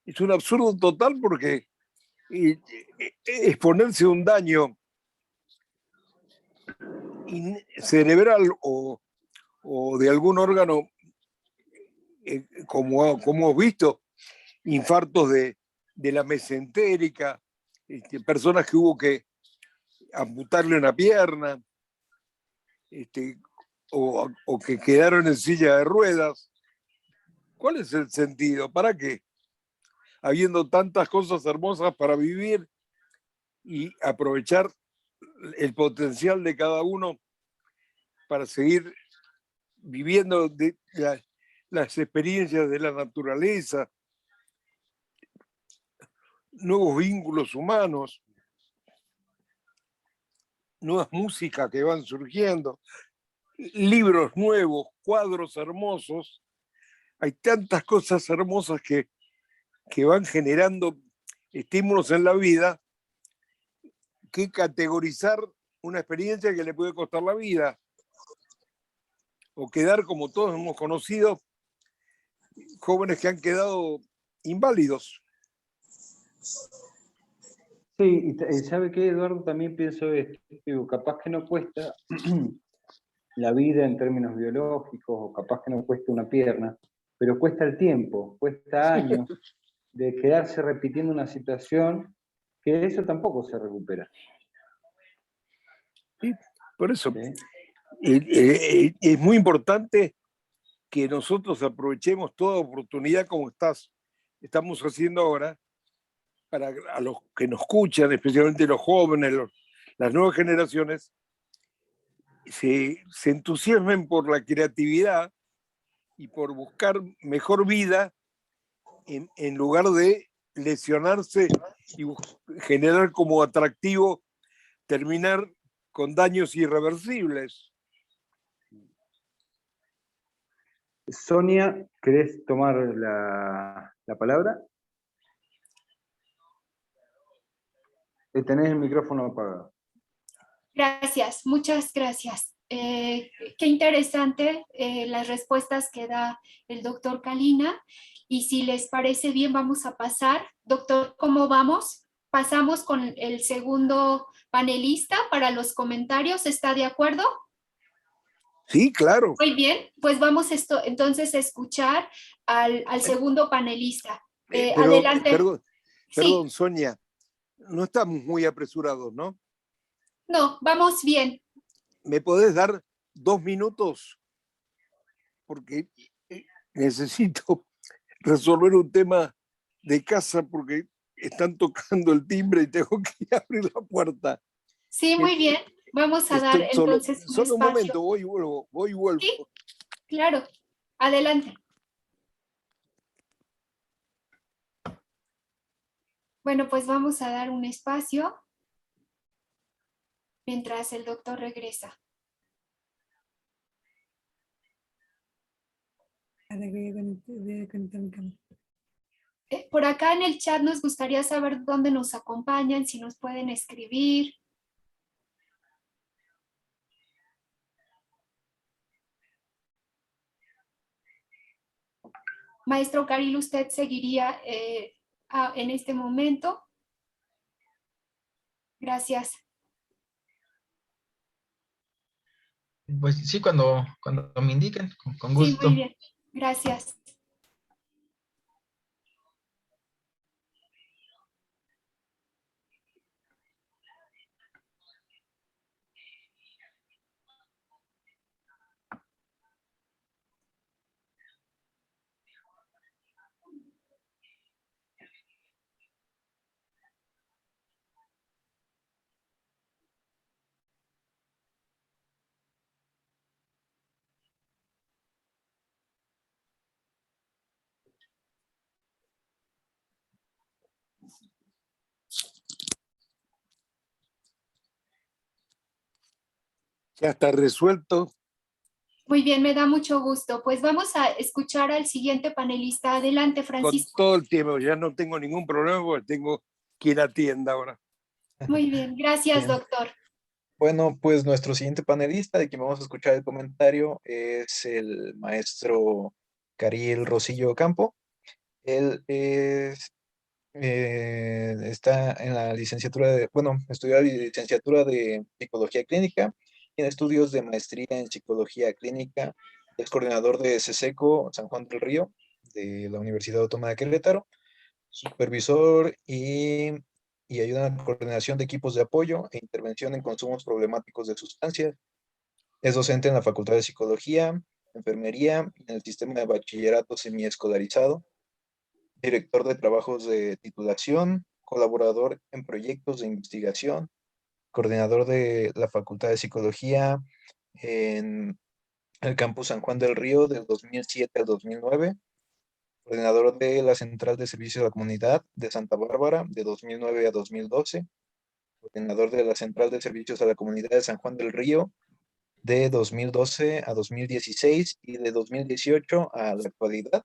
Es un absurdo total porque exponerse a un daño cerebral o de algún órgano, como hemos visto, infartos de la mesentérica, personas que hubo que amputarle una pierna, o que quedaron en silla de ruedas. ¿Cuál es el sentido? ¿Para qué? Habiendo tantas cosas hermosas para vivir y aprovechar el potencial de cada uno para seguir viviendo las experiencias de la naturaleza, nuevos vínculos humanos, nuevas músicas que van surgiendo, libros nuevos, cuadros hermosos. Hay tantas cosas hermosas que van generando estímulos en la vida, que categorizar una experiencia que le puede costar la vida, o quedar, como todos hemos conocido, jóvenes que han quedado inválidos. Sí, y ¿sabe qué, Eduardo? También pienso esto, digo, capaz que no cuesta la vida en términos biológicos, o capaz que no cuesta una pierna, pero cuesta el tiempo, cuesta años de quedarse repitiendo una situación que eso tampoco se recupera. Sí, por eso. ¿Sí? Es muy importante que nosotros aprovechemos toda oportunidad como estamos haciendo ahora, para a los que nos escuchan, especialmente los jóvenes, las nuevas generaciones, se entusiasmen por la creatividad y por buscar mejor vida en lugar de lesionarse y generar como atractivo terminar con daños irreversibles. Sonia, ¿querés tomar la palabra? Tenés el micrófono apagado. Gracias, muchas gracias. Qué interesante las respuestas que da el doctor Kalina. Y si les parece bien, vamos a pasar. Doctor, ¿cómo vamos? Pasamos con el segundo panelista para los comentarios. ¿Está de acuerdo? Sí, claro. Muy bien, pues vamos entonces a escuchar al segundo panelista. Adelante. Perdón, Sí. Sonia, no estamos muy apresurados, ¿no? No, vamos bien. ¿Me podés dar 2 minutos? Porque necesito resolver un tema de casa porque están tocando el timbre y tengo que abrir la puerta. Sí, muy bien. Vamos a dar Estoy entonces un solo un espacio. momento, voy y vuelvo, voy y vuelvo. Sí, claro. Adelante. Bueno, pues vamos a dar un espacio mientras el doctor regresa. Por acá en el chat nos gustaría saber dónde nos acompañan, si nos pueden escribir. Maestro Caril, ¿usted seguiría en este momento? Gracias. Pues sí, cuando me indiquen, con Sí, gusto. muy bien. Gracias. Ya está resuelto. Muy bien, me da mucho gusto. Pues vamos a escuchar al siguiente panelista. Adelante, Con Francisco. todo el tiempo, ya no tengo ningún problema porque tengo que ir a tienda ahora. Muy bien, gracias, Bien. doctor. Bueno, pues nuestro siguiente panelista, de quien vamos a escuchar el comentario, es el maestro Cariel Rosillo Campo. Él está en la licenciatura estudió la licenciatura de Psicología Clínica, tiene estudios de maestría en Psicología Clínica, es coordinador de CESECO San Juan del Río, de la Universidad Autónoma de Querétaro, supervisor y ayuda en la coordinación de equipos de apoyo e intervención en consumos problemáticos de sustancias. Es docente en la Facultad de Psicología, Enfermería y en el sistema de bachillerato semiescolarizado, director de trabajos de titulación, colaborador en proyectos de investigación, coordinador de la Facultad de Psicología en el campus San Juan del Río del 2007 al 2009, coordinador de la Central de Servicios a la Comunidad de Santa Bárbara de 2009 a 2012, coordinador de la Central de Servicios a la Comunidad de San Juan del Río de 2012 a 2016 y de 2018 a la actualidad,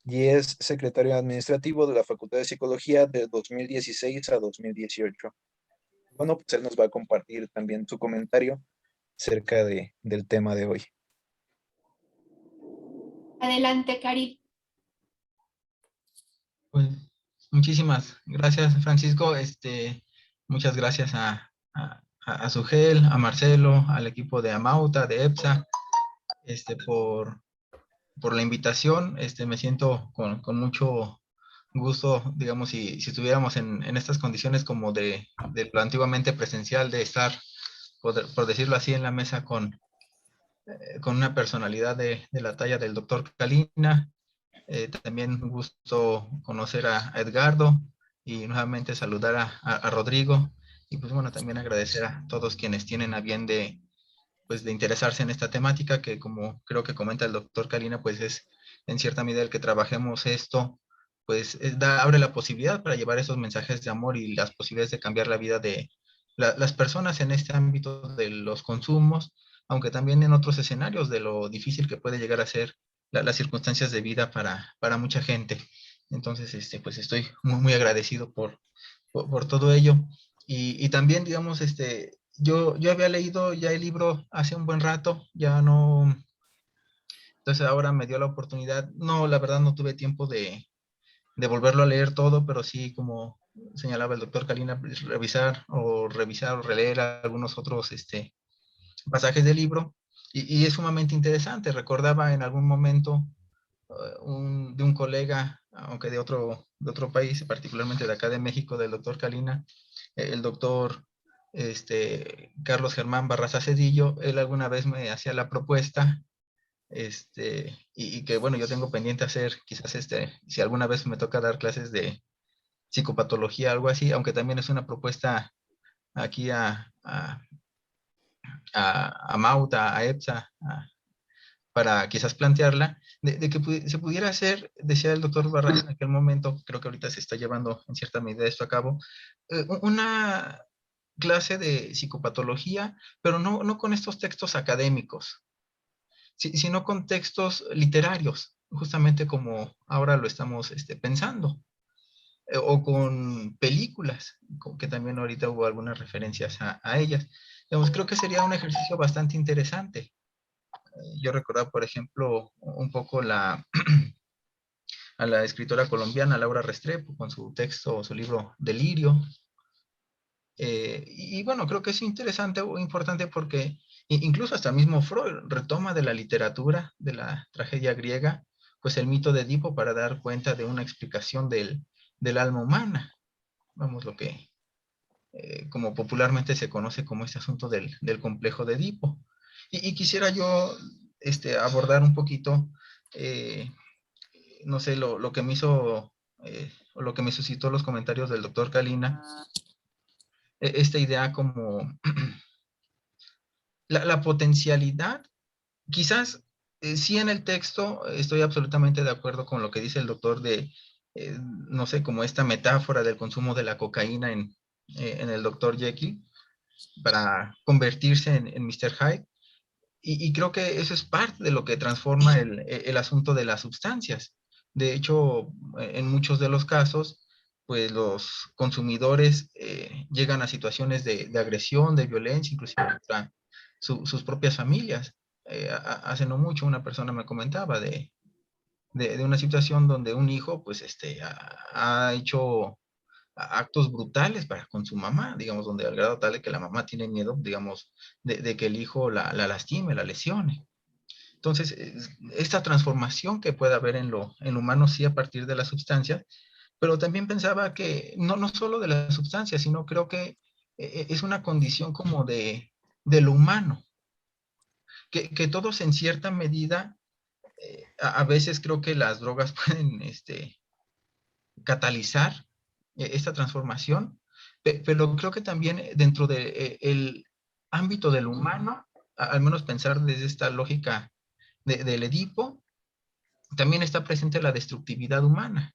y es secretario administrativo de la Facultad de Psicología de 2016 a 2018. Bueno, pues él nos va a compartir también su comentario acerca del tema de hoy. Adelante, Caril. Pues muchísimas gracias, Francisco. Muchas gracias a Sugel, a Marcelo, al equipo de Amauta, de EPSA, por la invitación. Me siento con mucho gusto, digamos, si estuviéramos en estas condiciones como de lo antiguamente presencial, de estar, por decirlo así, en la mesa con una personalidad de la talla del doctor Calina. También un gusto conocer a Edgardo y nuevamente saludar a Rodrigo. Y pues bueno, también agradecer a todos quienes tienen a bien de interesarse en esta temática, que como creo que comenta el doctor Calina, pues es en cierta medida el que trabajemos esto, pues abre la posibilidad para llevar esos mensajes de amor y las posibilidades de cambiar la vida de las personas en este ámbito de los consumos, aunque también en otros escenarios de lo difícil que puede llegar a ser las circunstancias de vida para mucha gente. Entonces, pues estoy muy agradecido por todo ello. Y también, digamos, yo había leído ya el libro hace un buen rato, ya no, entonces ahora me dio la oportunidad, no, la verdad no tuve tiempo de volverlo a leer todo, pero sí, como señalaba el doctor Calina, pues, revisar o releer algunos otros pasajes del libro, y es sumamente interesante. Recordaba en algún momento de un colega, aunque de otro país, particularmente de acá de México, del doctor Calina, el doctor Carlos Germán Barraza Cedillo, él alguna vez me hacía la propuesta, y que bueno, yo tengo pendiente hacer, quizás si alguna vez me toca dar clases de psicopatología, algo así, aunque también es una propuesta aquí a Mauta, a EPSA, para quizás plantearla, de que se pudiera hacer, decía el doctor Barraza en aquel momento, creo que ahorita se está llevando en cierta medida esto a cabo, una clase de psicopatología, pero no con estos textos académicos, sino con textos literarios, justamente como ahora lo estamos pensando, o con películas, que también ahorita hubo algunas referencias a ellas. Digamos, creo que sería un ejercicio bastante interesante. Yo recordaba, por ejemplo, un poco a la escritora colombiana Laura Restrepo con su texto, su libro Delirio. Y bueno, creo que es interesante o importante porque incluso hasta mismo Freud retoma de la literatura, de la tragedia griega, pues el mito de Edipo para dar cuenta de una explicación del alma humana. Vamos, lo que como popularmente se conoce como este asunto del complejo de Edipo. Y quisiera yo abordar un poquito, no sé, lo que me hizo, o lo que me suscitó los comentarios del doctor Kalina, esta idea como la potencialidad, quizás sí en el texto estoy absolutamente de acuerdo con lo que dice el doctor no sé, como esta metáfora del consumo de la cocaína en el doctor Jekyll para convertirse en Mr. Hyde. Y creo que eso es parte de lo que transforma el asunto de las sustancias. De hecho, en muchos de los casos, pues los consumidores llegan a situaciones de agresión, de violencia, inclusive contra sus propias familias. Hace no mucho una persona me comentaba de una situación donde un hijo pues ha hecho actos brutales para con su mamá, digamos, donde al grado tal de que la mamá tiene miedo, digamos, de que el hijo la lastime, la lesione. Entonces, esta transformación que puede haber en lo humano sí a partir de la sustancia, pero también pensaba que no solo de la sustancia, sino creo que es una condición como de lo humano, que todos en cierta medida, a veces creo que las drogas pueden catalizar esta transformación, pero creo que también dentro del ámbito del humano, al menos pensar desde esta lógica del Edipo, también está presente la destructividad humana.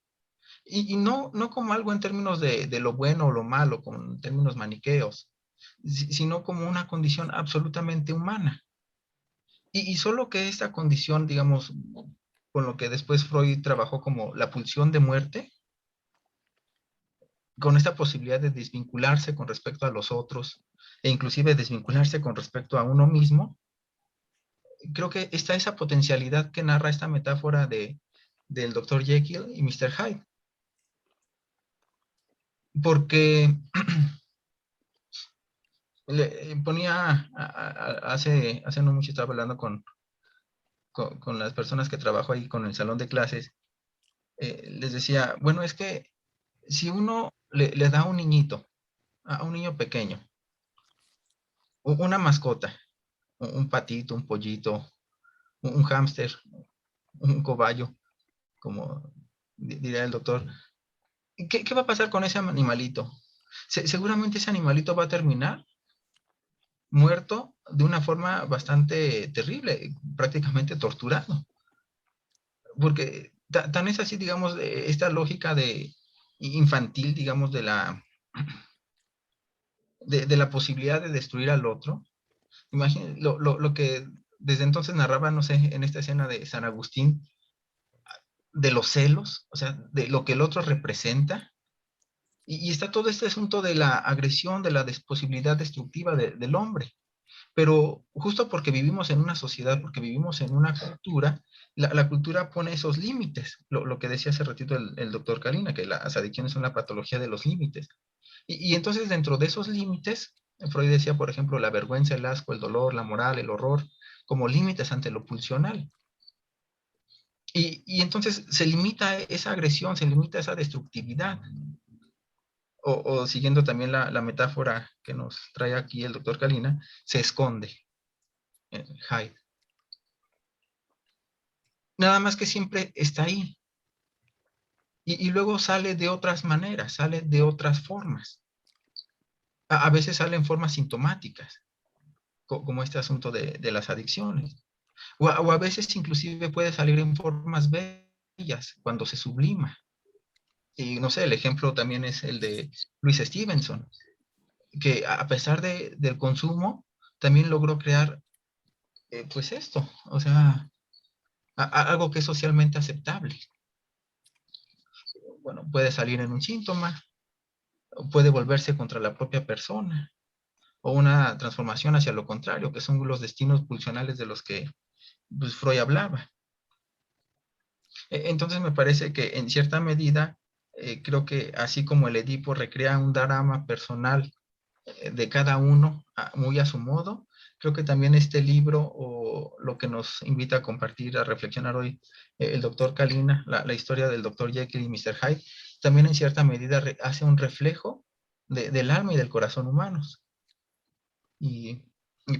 Y no como algo en términos de lo bueno o lo malo, como en términos maniqueos, sino como una condición absolutamente humana. Y solo que esta condición, digamos, con lo que después Freud trabajó como la pulsión de muerte, con esta posibilidad de desvincularse con respecto a los otros e inclusive desvincularse con respecto a uno mismo, creo que está esa potencialidad que narra esta metáfora del Dr. Jekyll y Mr. Hyde. Porque le ponía, hace no mucho estaba hablando con las personas que trabajo ahí con el salón de clases, les decía, bueno, es que si uno le da a un niñito, a un niño pequeño, una mascota, un patito, un pollito, un hámster, un cobayo, como diría el doctor, ¿qué va a pasar con ese animalito? Seguramente ese animalito va a terminar muerto de una forma bastante terrible, prácticamente torturado. Porque tan es así, digamos, esta lógica infantil, digamos, de la posibilidad de destruir al otro. Imagínense lo que desde entonces narraba, no sé, en esta escena de San Agustín, de los celos, o sea, de lo que el otro representa. Y está todo este asunto de la agresión, de la posibilidad destructiva del hombre. Pero justo porque vivimos en una sociedad, porque vivimos en una cultura, la cultura pone esos límites. Lo que decía hace ratito el doctor Kalina, que las adicciones son la patología de los límites. Y entonces dentro de esos límites, Freud decía, por ejemplo, la vergüenza, el asco, el dolor, la moral, el horror, como límites ante lo pulsional. Y entonces se limita esa agresión, se limita esa destructividad. o siguiendo también la metáfora que nos trae aquí el doctor Kalina, se esconde Hyde. Nada más que siempre está ahí. Y luego sale de otras maneras, sale de otras formas. A veces sale en formas sintomáticas, como este asunto de las adicciones. O a veces inclusive puede salir en formas bellas, cuando se sublima. Y no sé, el ejemplo también es el de Louis Stevenson, que a pesar del consumo, también logró crear, pues esto, o sea, algo que es socialmente aceptable. Bueno, puede salir en un síntoma, puede volverse contra la propia persona, o una transformación hacia lo contrario, que son los destinos pulsionales de los que pues, Freud hablaba. Entonces me parece que en cierta medida, creo que así como el Edipo recrea un drama personal de cada uno muy a su modo, creo que también este libro, o lo que nos invita a compartir, a reflexionar hoy el doctor Kalina, la historia del doctor Jekyll y Mr. Hyde, también en cierta medida hace un reflejo del alma y del corazón humanos. Y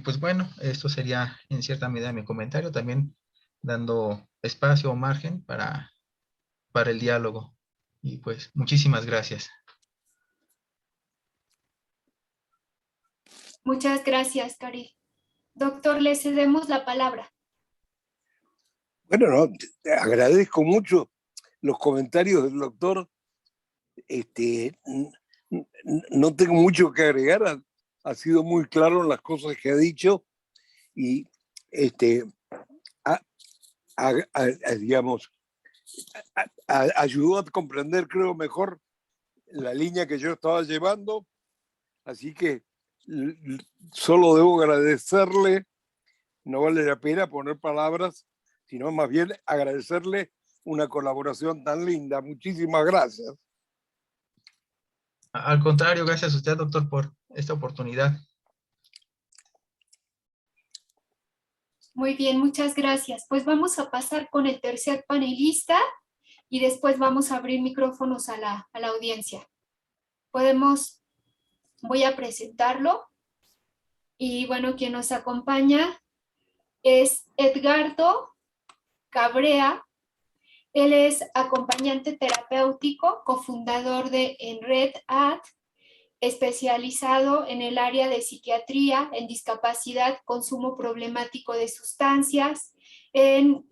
pues bueno, esto sería en cierta medida mi comentario, también dando espacio o margen para el diálogo. Y pues muchísimas gracias. Muchas gracias, Cari. Doctor, le cedemos la palabra. Bueno, no, te agradezco mucho los comentarios del doctor. No tengo mucho que agregar, ha sido muy claro en las cosas que ha dicho y digamos, ayudó a comprender, creo, mejor la línea que yo estaba llevando. Así que solo debo agradecerle, no vale la pena poner palabras, sino más bien agradecerle una colaboración tan linda. Muchísimas gracias. Al contrario, gracias a usted, doctor, por esta oportunidad. Muy bien, muchas gracias. Pues vamos a pasar con el tercer panelista y después vamos a abrir micrófonos a la audiencia. Voy a presentarlo. Y bueno, quien nos acompaña es Edgardo Cabrea. Él es acompañante terapéutico, cofundador de EnRed-AD, especializado en el área de psiquiatría, en discapacidad, consumo problemático de sustancias, en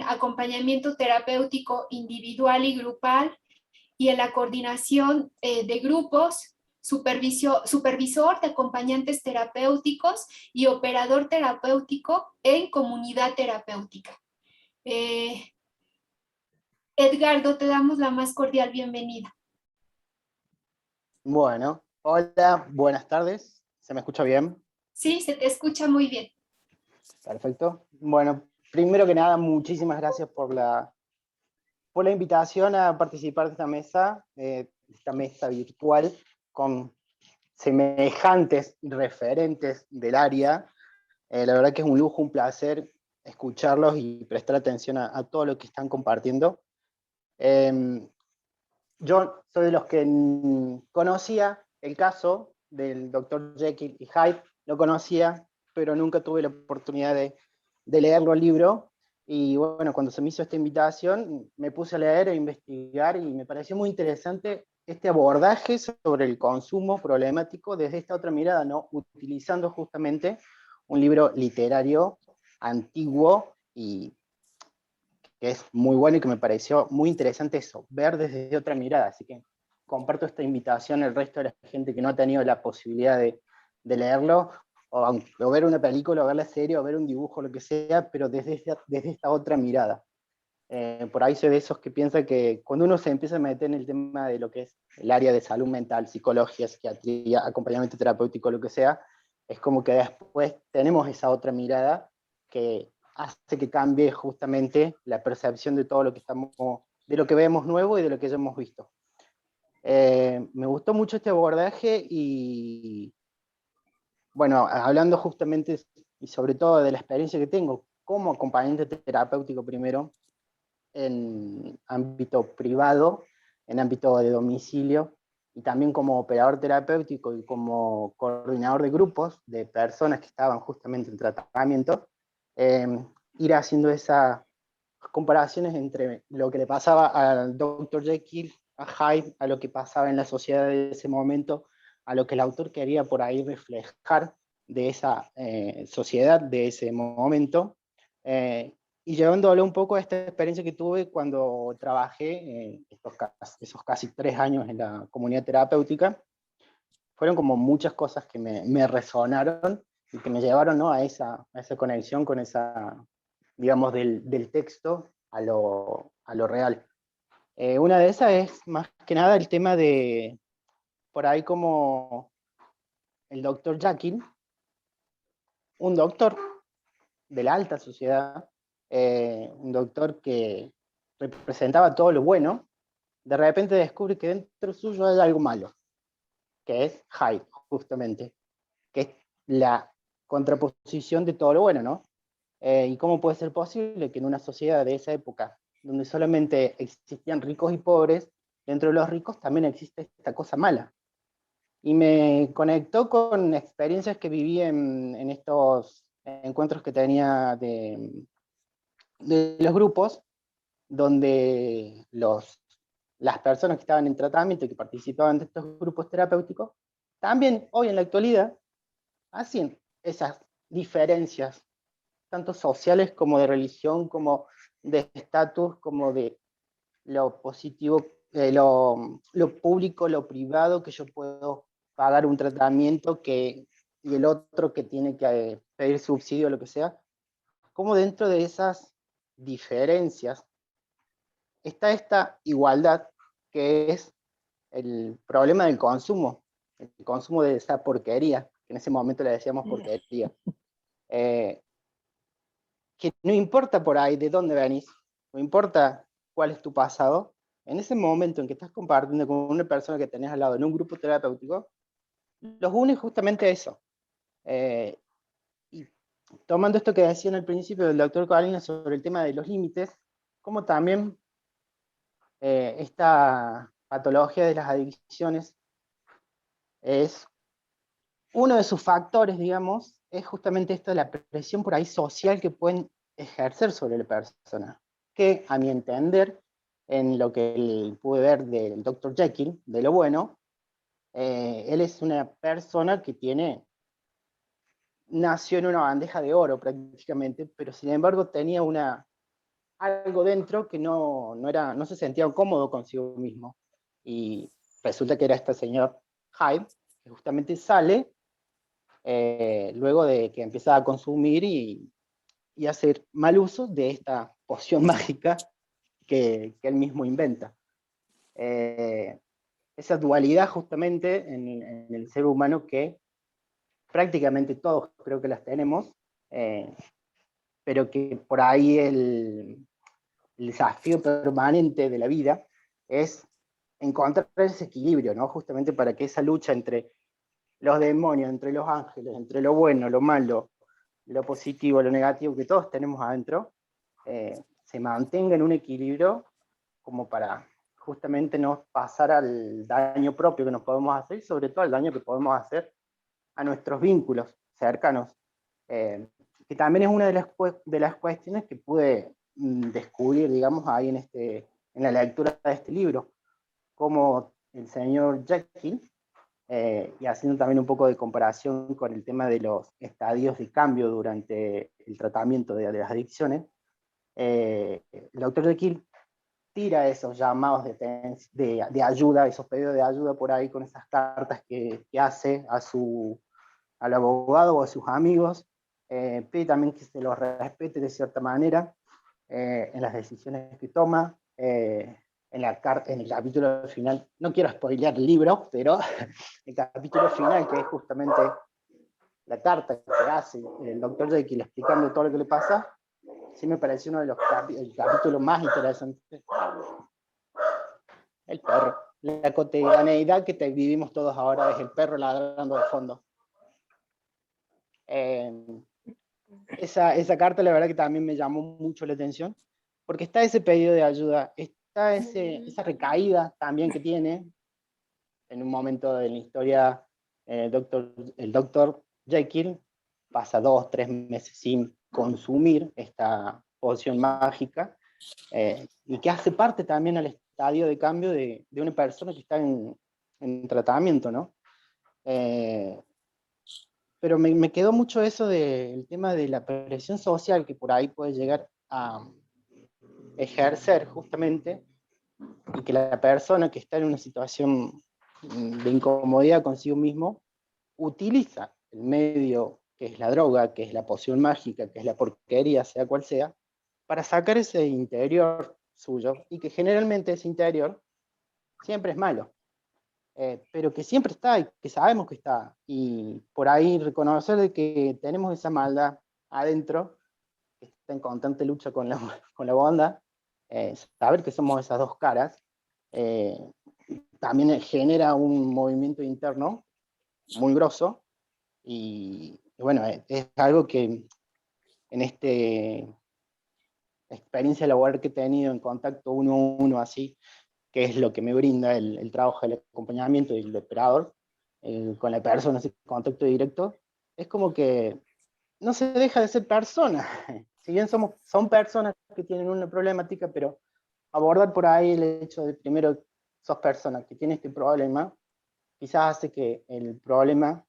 acompañamiento terapéutico individual y grupal y en la coordinación de grupos, supervisor de acompañantes terapéuticos y operador terapéutico en comunidad terapéutica. Edgardo, te damos la más cordial bienvenida. Bueno, hola, buenas tardes. ¿Se me escucha bien? Sí, se te escucha muy bien. Perfecto. Bueno, primero que nada, muchísimas gracias por la invitación a participar de esta mesa virtual con semejantes referentes del área. La verdad que es un lujo, un placer escucharlos y prestar atención a todo lo que están compartiendo. Yo soy de los que conocía el caso del Dr. Jekyll y Hyde, lo conocía, pero nunca tuve la oportunidad de leerlo el libro. Y bueno, cuando se me hizo esta invitación, me puse a leer e investigar y me pareció muy interesante este abordaje sobre el consumo problemático desde esta otra mirada, ¿no? Utilizando justamente un libro literario antiguo y que es muy bueno y que me pareció muy interesante eso, ver desde otra mirada. Así que comparto esta invitación al resto de la gente que no ha tenido la posibilidad de leerlo, o ver una película, o ver la serie, o ver un dibujo, lo que sea, pero desde esta otra mirada. Por ahí soy de esos que piensan que cuando uno se empieza a meter en el tema de lo que es el área de salud mental, psicología, psiquiatría, acompañamiento terapéutico, lo que sea, es como que después tenemos esa otra mirada que hace que cambie justamente la percepción de todo lo que de lo que vemos nuevo y de lo que ya hemos visto. Me gustó mucho este abordaje y bueno, hablando justamente y sobre todo de la experiencia que tengo como acompañante terapéutico primero, en ámbito privado, en ámbito de domicilio, y también como operador terapéutico y como coordinador de grupos de personas que estaban justamente en tratamiento, ir haciendo esas comparaciones entre lo que le pasaba al Dr. Jekyll, a Hyde, a lo que pasaba en la sociedad de ese momento, a lo que el autor quería por ahí reflejar de esa sociedad, de ese momento, y llevándolo un poco a esta experiencia que tuve cuando trabajé esos casi 3 años en la comunidad terapéutica. Fueron como muchas cosas que me resonaron y que me llevaron, ¿no?, a esa conexión con esa, digamos, del texto a lo real. Una de esas es más que nada el tema de, por ahí, como el Dr. Jekyll, un doctor de la alta sociedad, un doctor que representaba todo lo bueno, de repente descubre que dentro suyo hay algo malo, que es Hyde, justamente, que es la contraposición de todo lo bueno, ¿no? ¿Y cómo puede ser posible que en una sociedad de esa época, donde solamente existían ricos y pobres, dentro de los ricos también existe esta cosa mala? Y me conectó con experiencias que viví en estos encuentros que tenía de los grupos, donde las personas que estaban en tratamiento y que participaban de estos grupos terapéuticos, también hoy en la actualidad hacen esas diferencias, tanto sociales como de religión, como de estatus, como de lo positivo, lo público, lo privado, que yo puedo pagar un tratamiento y el otro que tiene que pedir subsidio o lo que sea. Como dentro de esas diferencias está esta igualdad, que es el problema del consumo, el consumo de esa porquería, que en ese momento le decíamos porquería. Que no importa por ahí de dónde venís, no importa cuál es tu pasado, en ese momento en que estás compartiendo con una persona que tenés al lado en un grupo terapéutico, los une justamente eso. Y tomando esto que decía en el principio del doctor Colina sobre el tema de los límites, como también esta patología de las adicciones es uno de sus factores, digamos, es justamente esto de la presión por ahí social que pueden ejercer sobre la persona, que a mi entender, en lo que pude ver del Dr. Jekyll, de lo bueno, él es una persona que nació en una bandeja de oro prácticamente, pero sin embargo tenía algo dentro que no se sentía cómodo consigo mismo. Y resulta que era este señor Hyde, que justamente sale luego de que empieza a consumir y hacer mal uso de esta poción mágica que él mismo inventa. Esa dualidad justamente en el ser humano que prácticamente todos creo que las tenemos, pero que por ahí el desafío permanente de la vida es encontrar ese equilibrio, ¿no? Justamente para que esa lucha entre los demonios, entre los ángeles, entre lo bueno, lo malo, lo positivo, lo negativo que todos tenemos adentro, se mantenga en un equilibrio como para justamente no pasar al daño propio que nos podemos hacer y sobre todo al daño que podemos hacer a nuestros vínculos cercanos, que también es una de las cuestiones que pude descubrir, digamos, ahí en la lectura de este libro, como el señor Jekyll, y haciendo también un poco de comparación con el tema de los estadios de cambio durante el tratamiento de las adicciones, el doctor Jekyll tira esos llamados de ayuda, esos pedidos de ayuda por ahí con esas cartas que hace al abogado o a sus amigos, pide también que se los respete de cierta manera en las decisiones que toma, en el capítulo final, no quiero spoilear el libro, pero el capítulo final, que es justamente la carta que hace el doctor Jekyll explicando todo lo que le pasa, sí me pareció uno de los capítulos más interesantes. El perro. La cotidianeidad que vivimos todos ahora es el perro ladrando de fondo. Esa carta la verdad que también me llamó mucho la atención, porque está ese pedido de ayuda, está esa recaída también que tiene, en un momento de la historia, el doctor Jekyll pasa 2, 3 meses sin consumir esta poción mágica, y que hace parte también al estadio de cambio de una persona que está en tratamiento, ¿no? Pero me quedó mucho eso del tema de la presión social que por ahí puede llegar a ejercer justamente, y que la persona que está en una situación de incomodidad consigo mismo utiliza el medio que es la droga, que es la poción mágica, que es la porquería, sea cual sea, para sacar ese interior suyo, y que generalmente ese interior siempre es malo, pero que siempre está y que sabemos que está, y por ahí reconocer de que tenemos esa maldad adentro, que está en constante lucha con la bondad, saber que somos esas dos caras, eh, también genera un movimiento interno muy grosso, y bueno, es algo que en este experiencia laboral que he tenido en contacto uno a uno así, que es lo que me brinda el trabajo del acompañamiento y el operador, con la persona, ese contacto directo, es como que no se deja de ser persona. Si bien son personas que tienen una problemática, pero abordar por ahí el hecho de primero sos persona que tiene este problema, quizás hace que el problema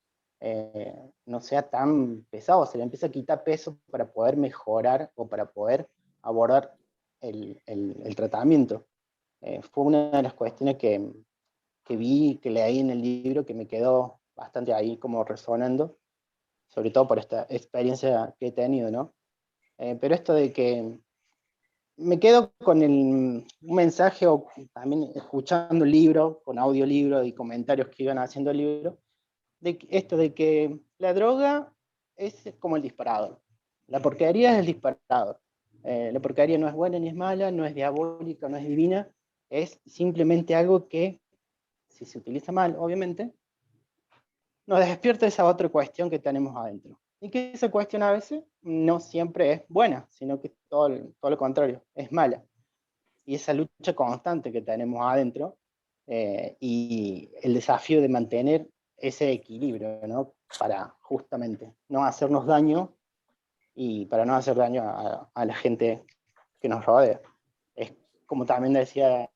no sea tan pesado, se le empieza a quitar peso para poder mejorar o para poder abordar el tratamiento. Fue una de las cuestiones que vi, que leí en el libro, que me quedó bastante ahí como resonando, sobre todo por esta experiencia que he tenido, ¿no? Pero esto de que me quedo con un mensaje, o también escuchando el libro, con audiolibro y comentarios que iban haciendo el libro, esto de que la droga es como el disparador, la porquería es el disparador. La porquería no es buena ni es mala, no es diabólica, no es divina, es simplemente algo que, si se utiliza mal, obviamente, nos despierta esa otra cuestión que tenemos adentro. Y que esa cuestión a veces no siempre es buena, sino que todo lo contrario, es mala. Y esa lucha constante que tenemos adentro, y el desafío de mantener ese equilibrio, ¿no? Para justamente no hacernos daño y para no hacer daño a la gente que nos rodea. Es como también decía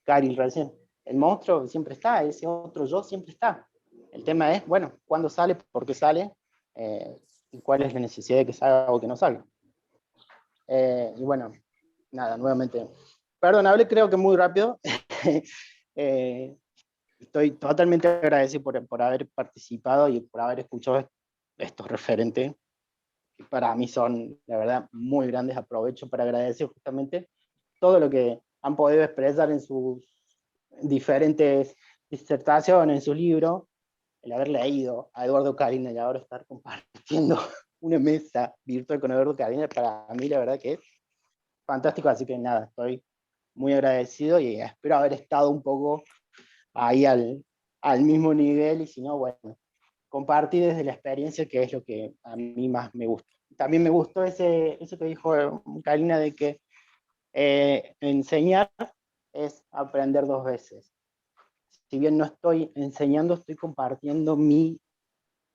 Cari recién, el monstruo siempre está, ese otro yo siempre está. El tema es, bueno, ¿cuándo sale? ¿Por qué sale? Y cuál es la necesidad de que salga o que no salga. Y bueno, nada, nuevamente, perdonable, creo que muy rápido. Estoy totalmente agradecido por haber participado y por haber escuchado estos referentes, que para mí son, la verdad, muy grandes. Aprovecho para agradecer justamente todo lo que han podido expresar en sus diferentes disertaciones, en su libro, el haber leído a Eduardo Cadena y ahora estar compartiendo una mesa virtual con Eduardo Cadena, para mí la verdad que es fantástico. Así que nada, estoy muy agradecido y espero haber estado un poco ahí al mismo nivel, y si no, bueno, compartir desde la experiencia, que es lo que a mí más me gusta. También me gustó eso que dijo Karina, de que enseñar es aprender dos veces. Si bien no estoy enseñando, estoy compartiendo mi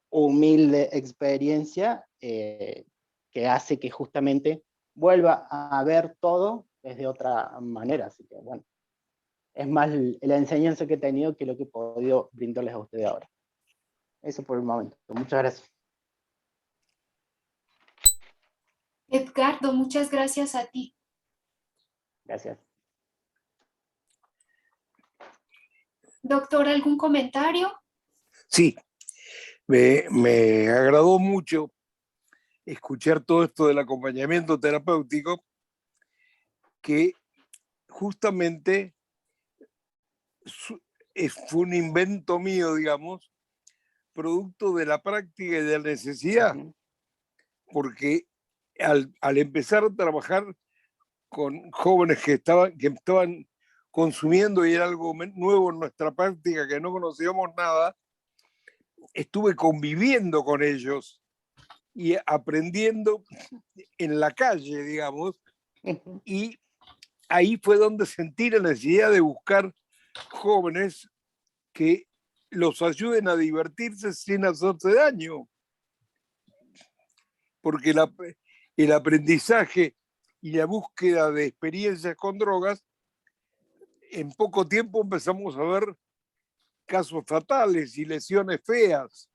humilde experiencia, que hace que justamente vuelva a ver todo desde otra manera. Así que bueno, es más la enseñanza que he tenido que lo que he podido brindarles a ustedes ahora. Eso por el momento. Muchas gracias. Edgardo, muchas gracias a ti. Gracias. Doctor, ¿algún comentario? Sí, me agradó mucho escuchar todo esto del acompañamiento terapéutico, que justamente fue un invento mío, digamos, producto de la práctica y de la necesidad, porque al empezar a trabajar con jóvenes que estaban consumiendo, y era algo nuevo en nuestra práctica, que no conocíamos nada, estuve conviviendo con ellos y aprendiendo en la calle, digamos, y ahí fue donde sentí la necesidad de buscar jóvenes que los ayuden a divertirse sin hacerse daño. Porque el aprendizaje y la búsqueda de experiencias con drogas, en poco tiempo empezamos a ver casos fatales y lesiones feas.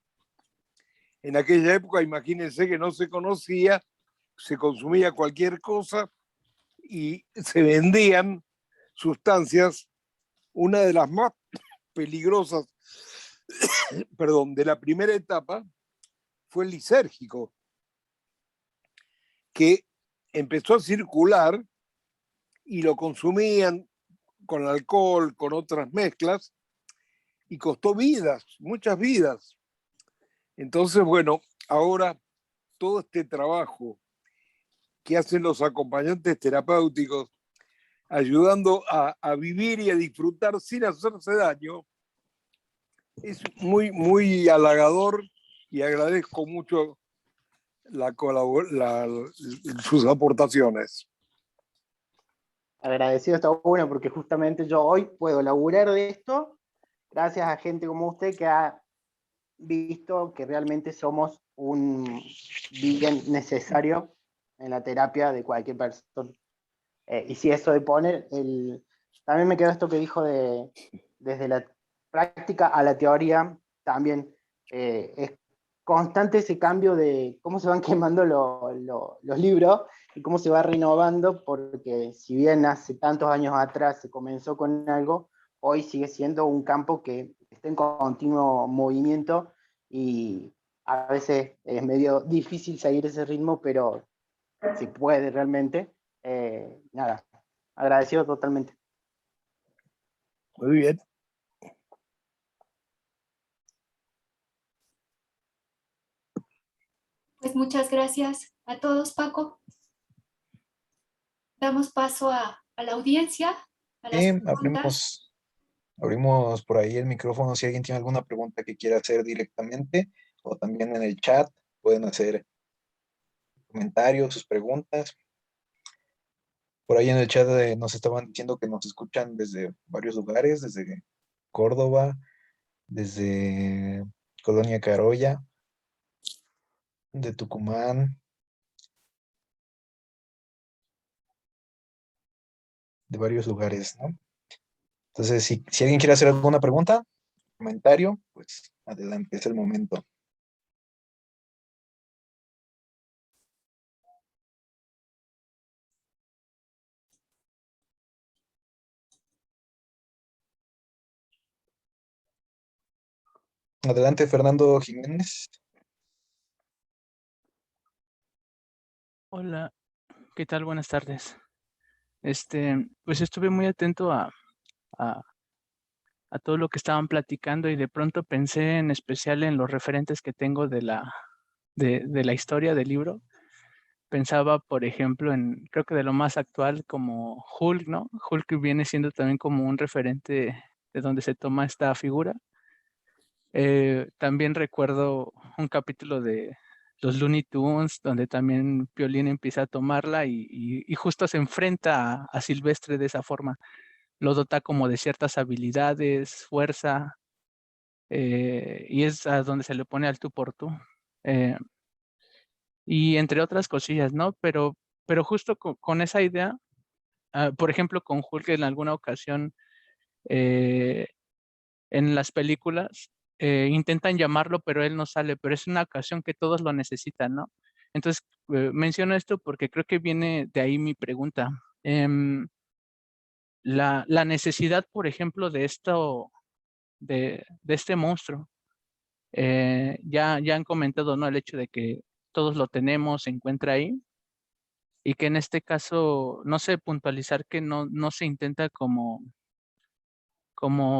En aquella época, imagínense que no se conocía, se consumía cualquier cosa y se vendían sustancias. Una de las más peligrosas, perdón, de la primera etapa fue el lisérgico, que empezó a circular y lo consumían con alcohol, con otras mezclas, y costó vidas, muchas vidas. Entonces, bueno, ahora todo este trabajo que hacen los acompañantes terapéuticos, ayudando a vivir y a disfrutar sin hacerse daño, es muy, muy halagador y agradezco mucho sus aportaciones. Agradecido está bueno porque justamente yo hoy puedo laburar de esto gracias a gente como usted que ha visto que realmente somos un bien necesario en la terapia de cualquier persona. Y si eso de poner, también me quedó esto que dijo desde la práctica a la teoría, también es constante ese cambio de cómo se van quemando los libros y cómo se va renovando, porque si bien hace tantos años atrás se comenzó con algo, hoy sigue siendo un campo que está en continuo movimiento y a veces es medio difícil seguir ese ritmo, pero se puede realmente. Nada, agradecido totalmente. Muy bien. Pues muchas gracias a todos, Paco. Damos paso a la audiencia, a las preguntas. Abrimos por ahí el micrófono si alguien tiene alguna pregunta que quiera hacer directamente o también en el chat pueden hacer comentarios, sus preguntas. Por ahí en el chat nos estaban diciendo que nos escuchan desde varios lugares, desde Córdoba, desde Colonia Carolla, de Tucumán, de varios lugares, ¿no? Entonces, si alguien quiere hacer alguna pregunta, comentario, pues adelante, es el momento. Adelante, Fernando Jiménez. Hola, ¿qué tal? Buenas tardes. Pues estuve muy atento a todo lo que estaban platicando y de pronto pensé en especial en los referentes que tengo de la historia del libro. Pensaba, por ejemplo, creo que de lo más actual como Hulk, ¿no? Hulk viene siendo también como un referente de donde se toma esta figura. También recuerdo un capítulo de los Looney Tunes, donde también Piolín empieza a tomarla y justo se enfrenta a Silvestre de esa forma. Lo dota como de ciertas habilidades, fuerza, y es a donde se le pone al tú por tú. Y entre otras cosillas, ¿no? Pero justo con esa idea, por ejemplo, con Hulk en alguna ocasión, en las películas, intentan llamarlo, pero él no sale, pero es una ocasión que todos lo necesitan, ¿no? Entonces, menciono esto porque creo que viene de ahí mi pregunta. La necesidad, por ejemplo, de este monstruo, ya han comentado, ¿no? El hecho de que todos lo tenemos, se encuentra ahí, y que en este caso, no sé, puntualizar que no se intenta como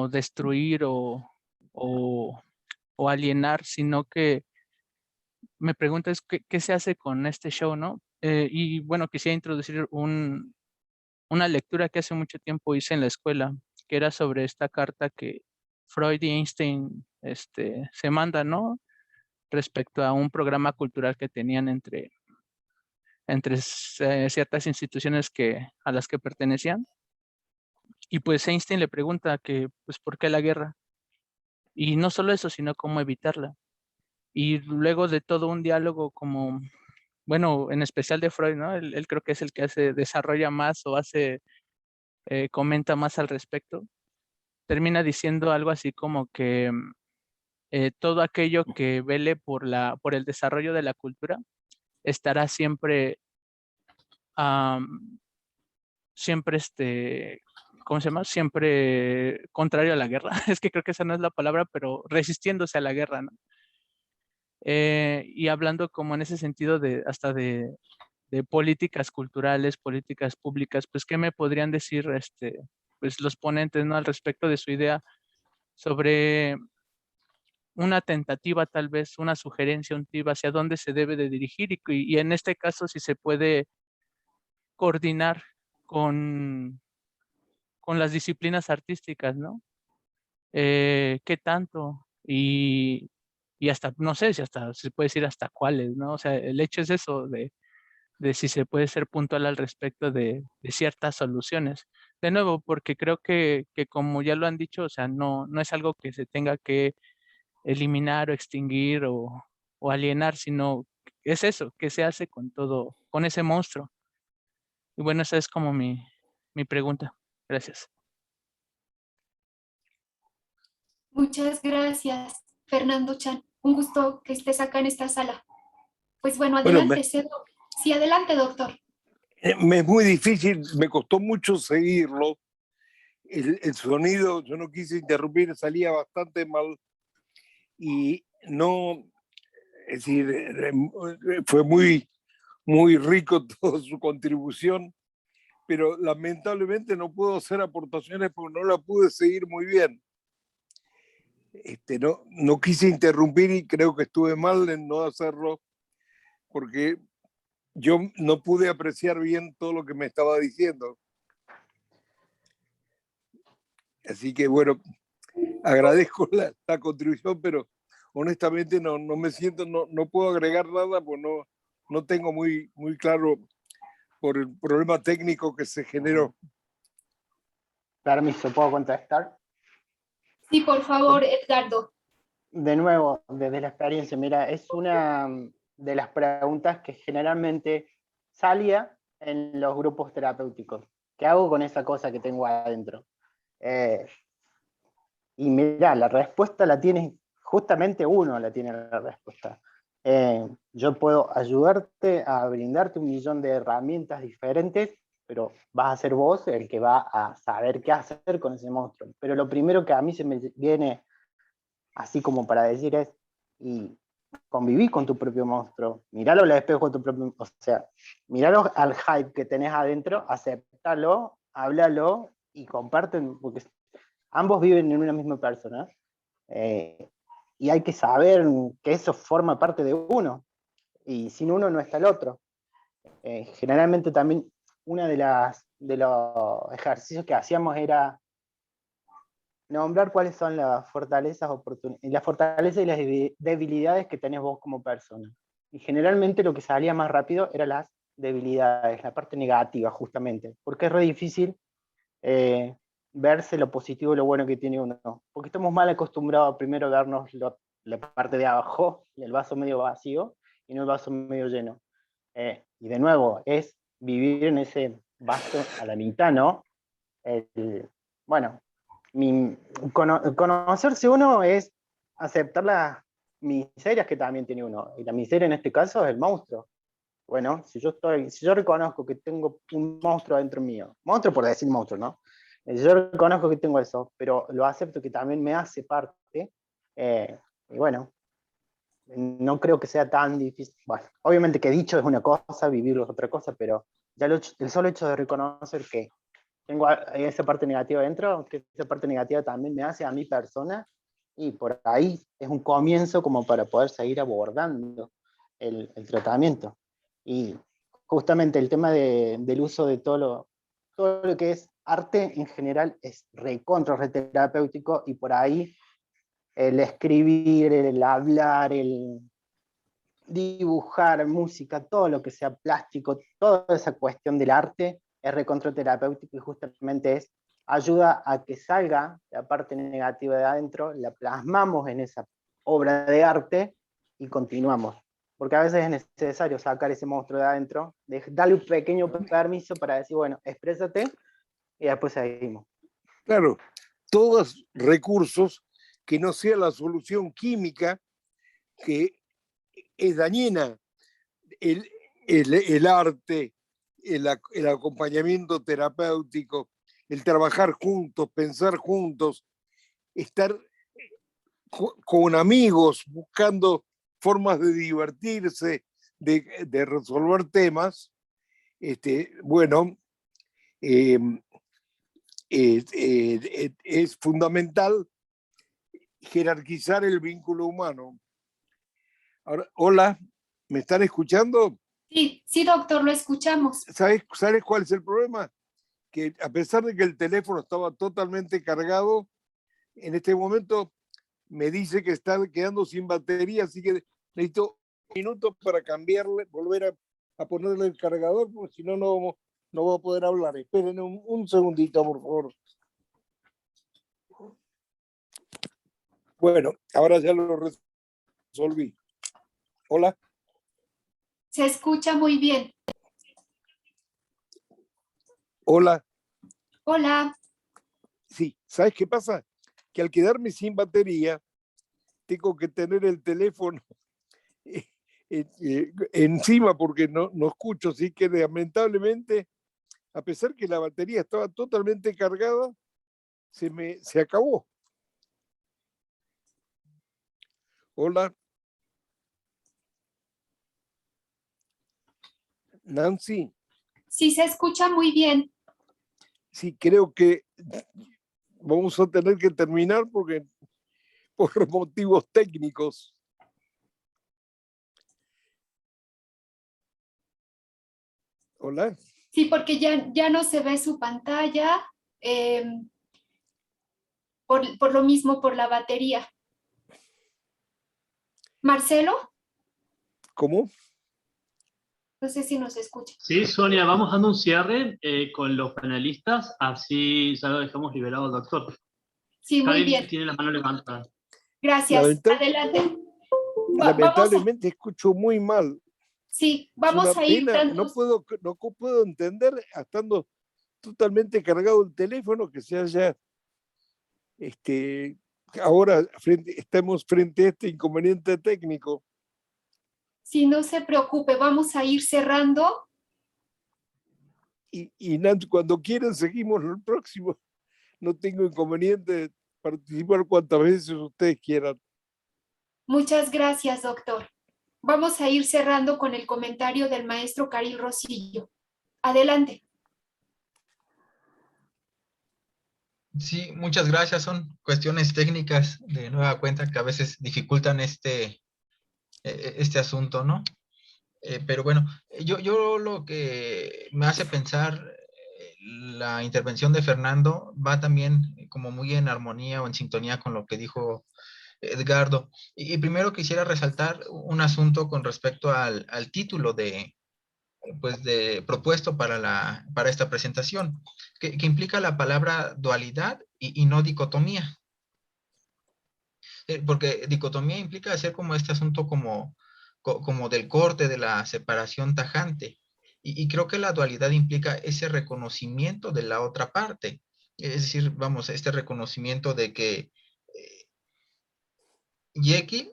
destruir o alienar, sino que me pregunta es qué se hace con este show, ¿no? Y bueno, quisiera introducir una lectura que hace mucho tiempo hice en la escuela, que era sobre esta carta que Freud y Einstein se mandan, ¿no? Respecto a un programa cultural que tenían entre ciertas instituciones a las que pertenecían. Y pues Einstein le pregunta que, pues, ¿por qué la guerra? Y no solo eso, sino cómo evitarla. Y luego de todo un diálogo como, bueno, en especial de Freud, ¿no? Él creo que es el que desarrolla más o comenta más al respecto. Termina diciendo algo así como que todo aquello que vele por el desarrollo de la cultura estará siempre, siempre ¿cómo se llama? Siempre contrario a la guerra. Es que creo que esa no es la palabra, pero resistiéndose a la guerra, ¿no? Y hablando como en ese sentido hasta de políticas culturales, políticas públicas, pues, ¿qué me podrían decir pues, los ponentes, ¿no? Al respecto de su idea sobre una tentativa, tal vez, una sugerencia, un tip hacia dónde se debe de dirigir y en este caso, si se puede coordinar con, con las disciplinas artísticas, ¿no? ¿Qué tanto? Y hasta, no sé si hasta se puede decir hasta cuáles, ¿no? O sea, el hecho es eso de si se puede ser puntual al respecto de ciertas soluciones. De nuevo, porque creo que como ya lo han dicho, o sea, no es algo que se tenga que eliminar o extinguir o alienar, sino es eso, que se hace con todo, con ese monstruo. Y bueno, esa es como mi pregunta. Gracias. Muchas gracias, Fernando Chan. Un gusto que estés acá en esta sala. Pues bueno, Bueno, adelante, cedo. Sí, adelante, doctor. me es muy difícil, me costó mucho seguirlo. El sonido, yo no quise interrumpir, salía bastante mal y no, es decir, fue muy rico toda su contribución, pero lamentablemente no puedo hacer aportaciones porque no la pude seguir muy bien. No quise interrumpir y creo que estuve mal en no hacerlo porque yo no pude apreciar bien todo lo que me estaba diciendo. Así que bueno, agradezco la contribución, pero honestamente no me siento, no puedo agregar nada, pues no tengo muy claro por el problema técnico que se generó. Permiso, ¿puedo contestar? Sí, por favor, Edgardo. De nuevo, desde la experiencia, mira, es una de las preguntas que generalmente salía en los grupos terapéuticos. ¿Qué hago con esa cosa que tengo adentro? Y mira, la respuesta la tiene, justamente uno la tiene la respuesta. Yo puedo ayudarte a brindarte 1.000.000 de herramientas diferentes, pero vas a ser vos el que va a saber qué hacer con ese monstruo. Pero lo primero que a mí se me viene así como para decir es, y conviví con tu propio monstruo, miralo al espejo de tu propio, o sea, miralo al hype que tenés adentro, aceptalo, háblalo y comparten, porque ambos viven en una misma persona, y hay que saber que eso forma parte de uno, y sin uno no está el otro. Generalmente también uno de los ejercicios que hacíamos era nombrar cuáles son las fortalezas y las debilidades que tenés vos como persona. Y generalmente lo que salía más rápido eran las debilidades, la parte negativa justamente, porque es re difícil verse lo positivo y lo bueno que tiene uno, porque estamos mal acostumbrados a primero vernos la parte de abajo, y el vaso medio vacío, y no el vaso medio lleno. Y de nuevo, es vivir en ese vaso a la mitad, ¿no? Bueno, conocerse uno es aceptar las miserias que también tiene uno, y la miseria en este caso es el monstruo. Bueno, si yo reconozco que tengo un monstruo dentro mío, monstruo por decir monstruo, ¿no? Yo reconozco que tengo eso, pero lo acepto que también me hace parte, y bueno, no creo que sea tan difícil. Bueno, obviamente que dicho es una cosa, vivirlo es otra cosa, pero ya el solo hecho de reconocer que tengo esa parte negativa dentro, que esa parte negativa también me hace a mi persona, y por ahí es un comienzo como para poder seguir abordando el tratamiento. Y justamente el tema del uso de todo lo que es arte en general es recontra terapéutico, y por ahí el escribir, el hablar, el dibujar, música, todo lo que sea plástico, toda esa cuestión del arte es recontra terapéutico, y justamente es ayuda a que salga la parte negativa de adentro, la plasmamos en esa obra de arte y continuamos. Porque a veces es necesario sacar ese monstruo de adentro, darle un pequeño permiso para decir, bueno, exprésate, y después seguimos. Claro, todos recursos que no sea la solución química que es dañina. El arte, el acompañamiento terapéutico, el trabajar juntos, pensar juntos, estar con amigos, buscando formas de divertirse, de resolver temas, bueno, es fundamental jerarquizar el vínculo humano. Ahora, hola, ¿me están escuchando? Sí, sí, doctor, lo escuchamos. ¿Sabes cuál es el problema? Que a pesar de que el teléfono estaba totalmente cargado, en este momento me dice que está quedando sin batería, así que necesito minutos para cambiarle, volver a ponerle el cargador, porque si no, no voy a poder hablar. Esperen un segundito, por favor. Bueno, ahora ya lo resolví. Hola. Se escucha muy bien. Hola. Hola. Sí, ¿sabes qué pasa? Que al quedarme sin batería, tengo que tener el teléfono encima porque no escucho, así que lamentablemente, a pesar que la batería estaba totalmente cargada, se acabó. Hola. Nancy. Sí, se escucha muy bien. Sí, creo que vamos a tener que terminar por motivos técnicos. Hola. Sí, porque ya no se ve su pantalla, por lo mismo, por la batería. ¿Marcelo? ¿Cómo? No sé si nos escucha. Sí, Sonia, vamos dando un cierre con los panelistas, así ya lo dejamos liberado al doctor. Sí, muy Javi bien. tiene la mano levantada. Gracias. Adelante. Lamentablemente escucho muy mal. Sí, vamos es una a ir pena. dando... No puedo entender, estando totalmente cargado el teléfono, que se haya ahora estamos frente a este inconveniente técnico. Sí, no se preocupe, vamos a ir cerrando. Y Nancy, cuando quieran seguimos el próximo. No tengo inconveniente de participar cuantas veces ustedes quieran. Muchas gracias, doctor. Vamos a ir cerrando con el comentario del maestro Caril Rosillo. Adelante. Sí, muchas gracias. Son cuestiones técnicas de nueva cuenta que a veces dificultan este asunto, ¿no? Pero bueno, yo lo que me hace pensar la intervención de Fernando va también como muy en armonía o en sintonía con lo que dijo Edgardo. Y primero quisiera resaltar un asunto con respecto al título propuesto para esta presentación, que implica la palabra dualidad y no dicotomía. Porque dicotomía implica hacer como este asunto como del corte, de la separación tajante. Y creo que la dualidad implica ese reconocimiento de la otra parte. Es decir, vamos, este reconocimiento de que Jekyll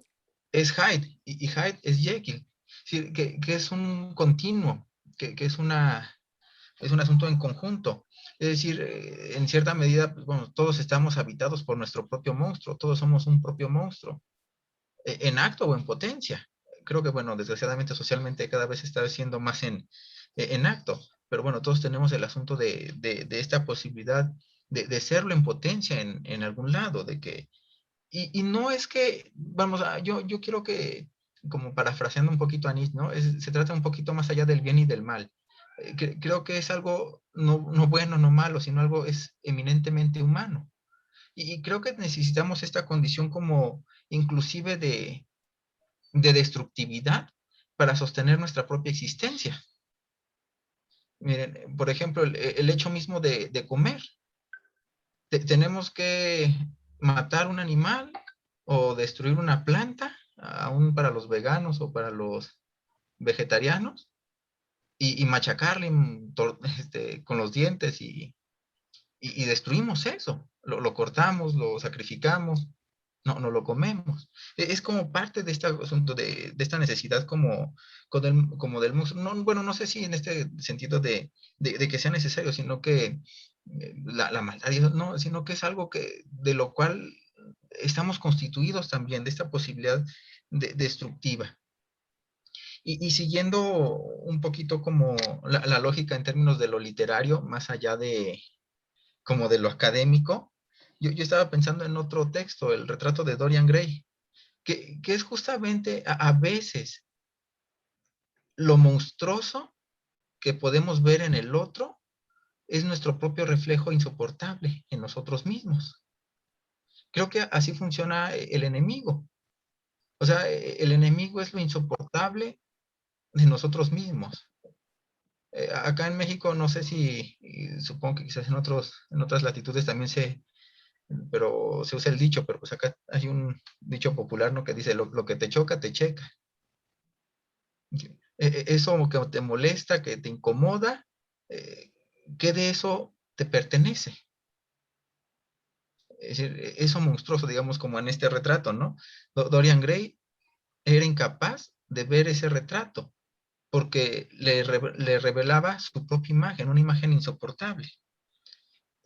es Hyde y Hyde es Jekyll. Es decir, que es un continuo, que es un asunto en conjunto. Es decir, en cierta medida, pues, bueno, todos estamos habitados por nuestro propio monstruo, todos somos un propio monstruo, en acto o en potencia. Creo que, bueno, desgraciadamente socialmente cada vez está siendo más en acto, pero bueno, todos tenemos el asunto de esta posibilidad de serlo en potencia en algún lado, de que, y no es que, vamos, yo quiero que, como parafraseando un poquito a Nietzsche, ¿no? Se trata un poquito más allá del bien y del mal. Creo que es algo no bueno, no malo, sino algo es eminentemente humano. Y creo que necesitamos esta condición como inclusive de destructividad para sostener nuestra propia existencia. Miren, por ejemplo, el hecho mismo de comer. ¿Tenemos que matar un animal o destruir una planta, aún para los veganos o para los vegetarianos, y machacarle con los dientes y destruimos eso? Lo cortamos, lo sacrificamos, no lo comemos. Es como parte de este asunto, de esta necesidad como del monstruo. No, bueno, no sé si en este sentido de que sea necesario, sino que la maldad, no, sino que es algo de lo cual estamos constituidos también, de esta posibilidad destructiva. Y siguiendo un poquito como la lógica en términos de lo literario, más allá como de lo académico, yo estaba pensando en otro texto, el retrato de Dorian Gray, que es justamente a veces lo monstruoso que podemos ver en el otro es nuestro propio reflejo insoportable en nosotros mismos. Creo que así funciona el enemigo. O sea, el enemigo es lo insoportable de nosotros mismos. Acá en México, no sé si, supongo que quizás en otras latitudes también pero se usa el dicho, pero pues acá hay un dicho popular, ¿no? Que dice, lo que te choca, te checa. Eso que te molesta, que te incomoda, ¿qué de eso te pertenece? Es decir, eso monstruoso, digamos, como en este retrato, ¿no? Dorian Gray era incapaz de ver ese retrato porque le revelaba su propia imagen, una imagen insoportable.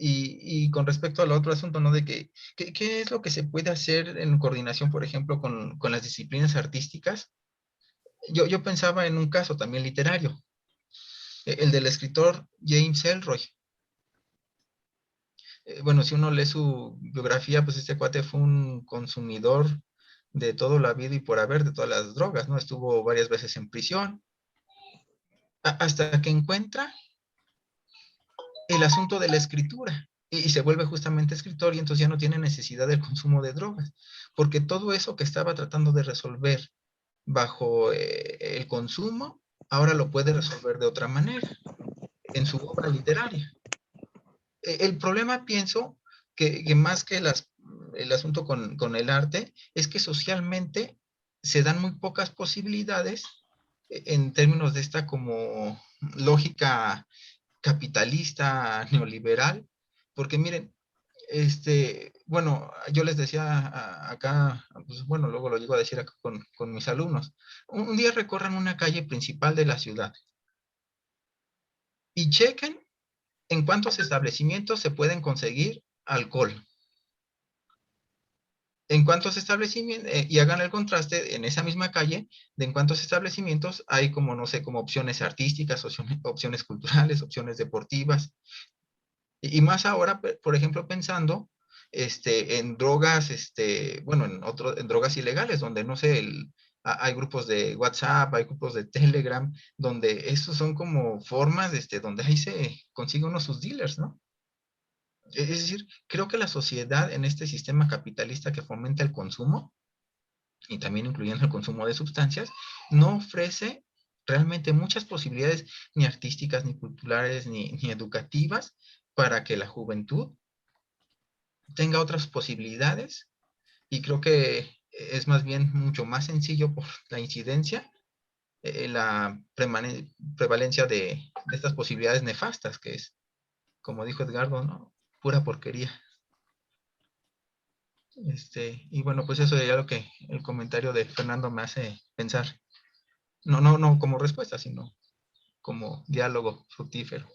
Y con respecto al otro asunto, ¿no? De ¿qué es lo que se puede hacer en coordinación, por ejemplo, con las disciplinas artísticas? Yo pensaba en un caso también literario, el del escritor James Ellroy. Bueno, si uno lee su biografía, pues este cuate fue un consumidor de toda la vida y por haber, de todas las drogas, ¿no? Estuvo varias veces en prisión, hasta que encuentra el asunto de la escritura y se vuelve justamente escritor, y entonces ya no tiene necesidad del consumo de drogas, porque todo eso que estaba tratando de resolver bajo el consumo, ahora lo puede resolver de otra manera, en su obra literaria. El problema, pienso, que más que el asunto con el arte, es que socialmente se dan muy pocas posibilidades en términos de esta como lógica capitalista neoliberal, porque miren, bueno, yo les decía acá, pues bueno, luego lo llego a decir acá con mis alumnos, un día recorran una calle principal de la ciudad y chequen en cuántos establecimientos se pueden conseguir alcohol, en cuántos establecimientos, y hagan el contraste en esa misma calle de en cuántos establecimientos hay como, no sé, como opciones artísticas, opciones culturales, opciones deportivas. Y más ahora, por ejemplo, pensando en drogas, bueno, en drogas ilegales, donde no sé, hay grupos de WhatsApp, hay grupos de Telegram, donde esos son como formas, donde ahí se consigue uno sus dealers, ¿no? Es decir, creo que la sociedad en este sistema capitalista que fomenta el consumo, y también incluyendo el consumo de sustancias, no ofrece realmente muchas posibilidades ni artísticas, ni culturales, ni educativas para que la juventud tenga otras posibilidades, y creo que es más bien mucho más sencillo por la incidencia, la prevalencia de estas posibilidades nefastas, que es, como dijo Edgardo, ¿no? Pura porquería. Y bueno, pues eso sería lo que el comentario de Fernando me hace pensar. No como respuesta, sino como diálogo fructífero.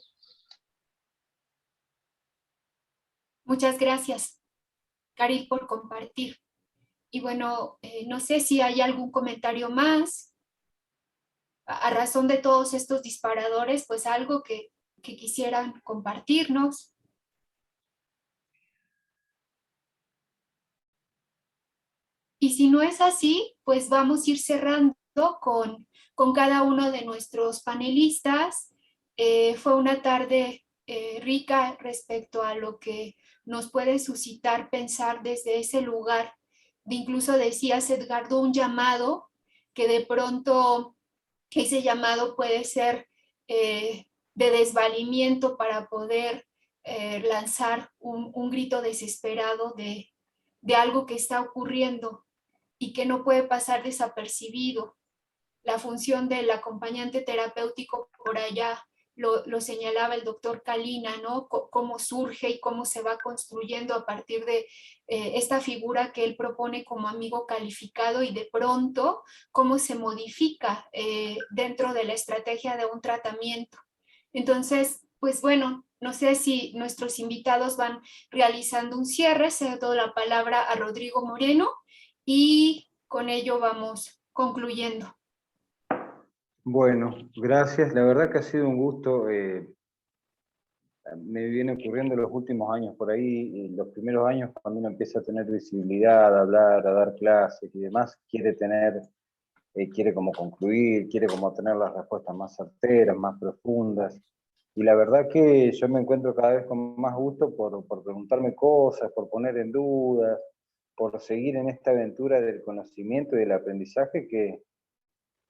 Muchas gracias, Caril, por compartir. Y bueno, no sé si hay algún comentario más a razón de todos estos disparadores, pues algo que quisieran compartirnos. Y si no es así, pues vamos a ir cerrando con cada uno de nuestros panelistas. Fue una tarde rica respecto a lo que nos puede suscitar pensar desde ese lugar. Incluso decías, Edgardo, un llamado que de pronto ese llamado puede ser de desvalimiento para poder lanzar un grito desesperado de algo que está ocurriendo y que no puede pasar desapercibido. La función del acompañante terapéutico por allá lo señalaba el doctor Kalina, ¿no? Cómo surge y cómo se va construyendo a partir de esta figura que él propone como amigo calificado y de pronto cómo se modifica dentro de la estrategia de un tratamiento. Entonces, pues bueno, no sé si nuestros invitados van realizando un cierre, cedo la palabra a Rodrigo Moreno y con ello vamos concluyendo. Bueno, gracias. La verdad que ha sido un gusto. Me viene ocurriendo en los últimos años por ahí, los primeros años cuando uno empieza a tener visibilidad, a hablar, a dar clases y demás, quiere como concluir, quiere como tener las respuestas más certeras, más profundas. Y la verdad que yo me encuentro cada vez con más gusto por preguntarme cosas, por poner en dudas, por seguir en esta aventura del conocimiento y del aprendizaje que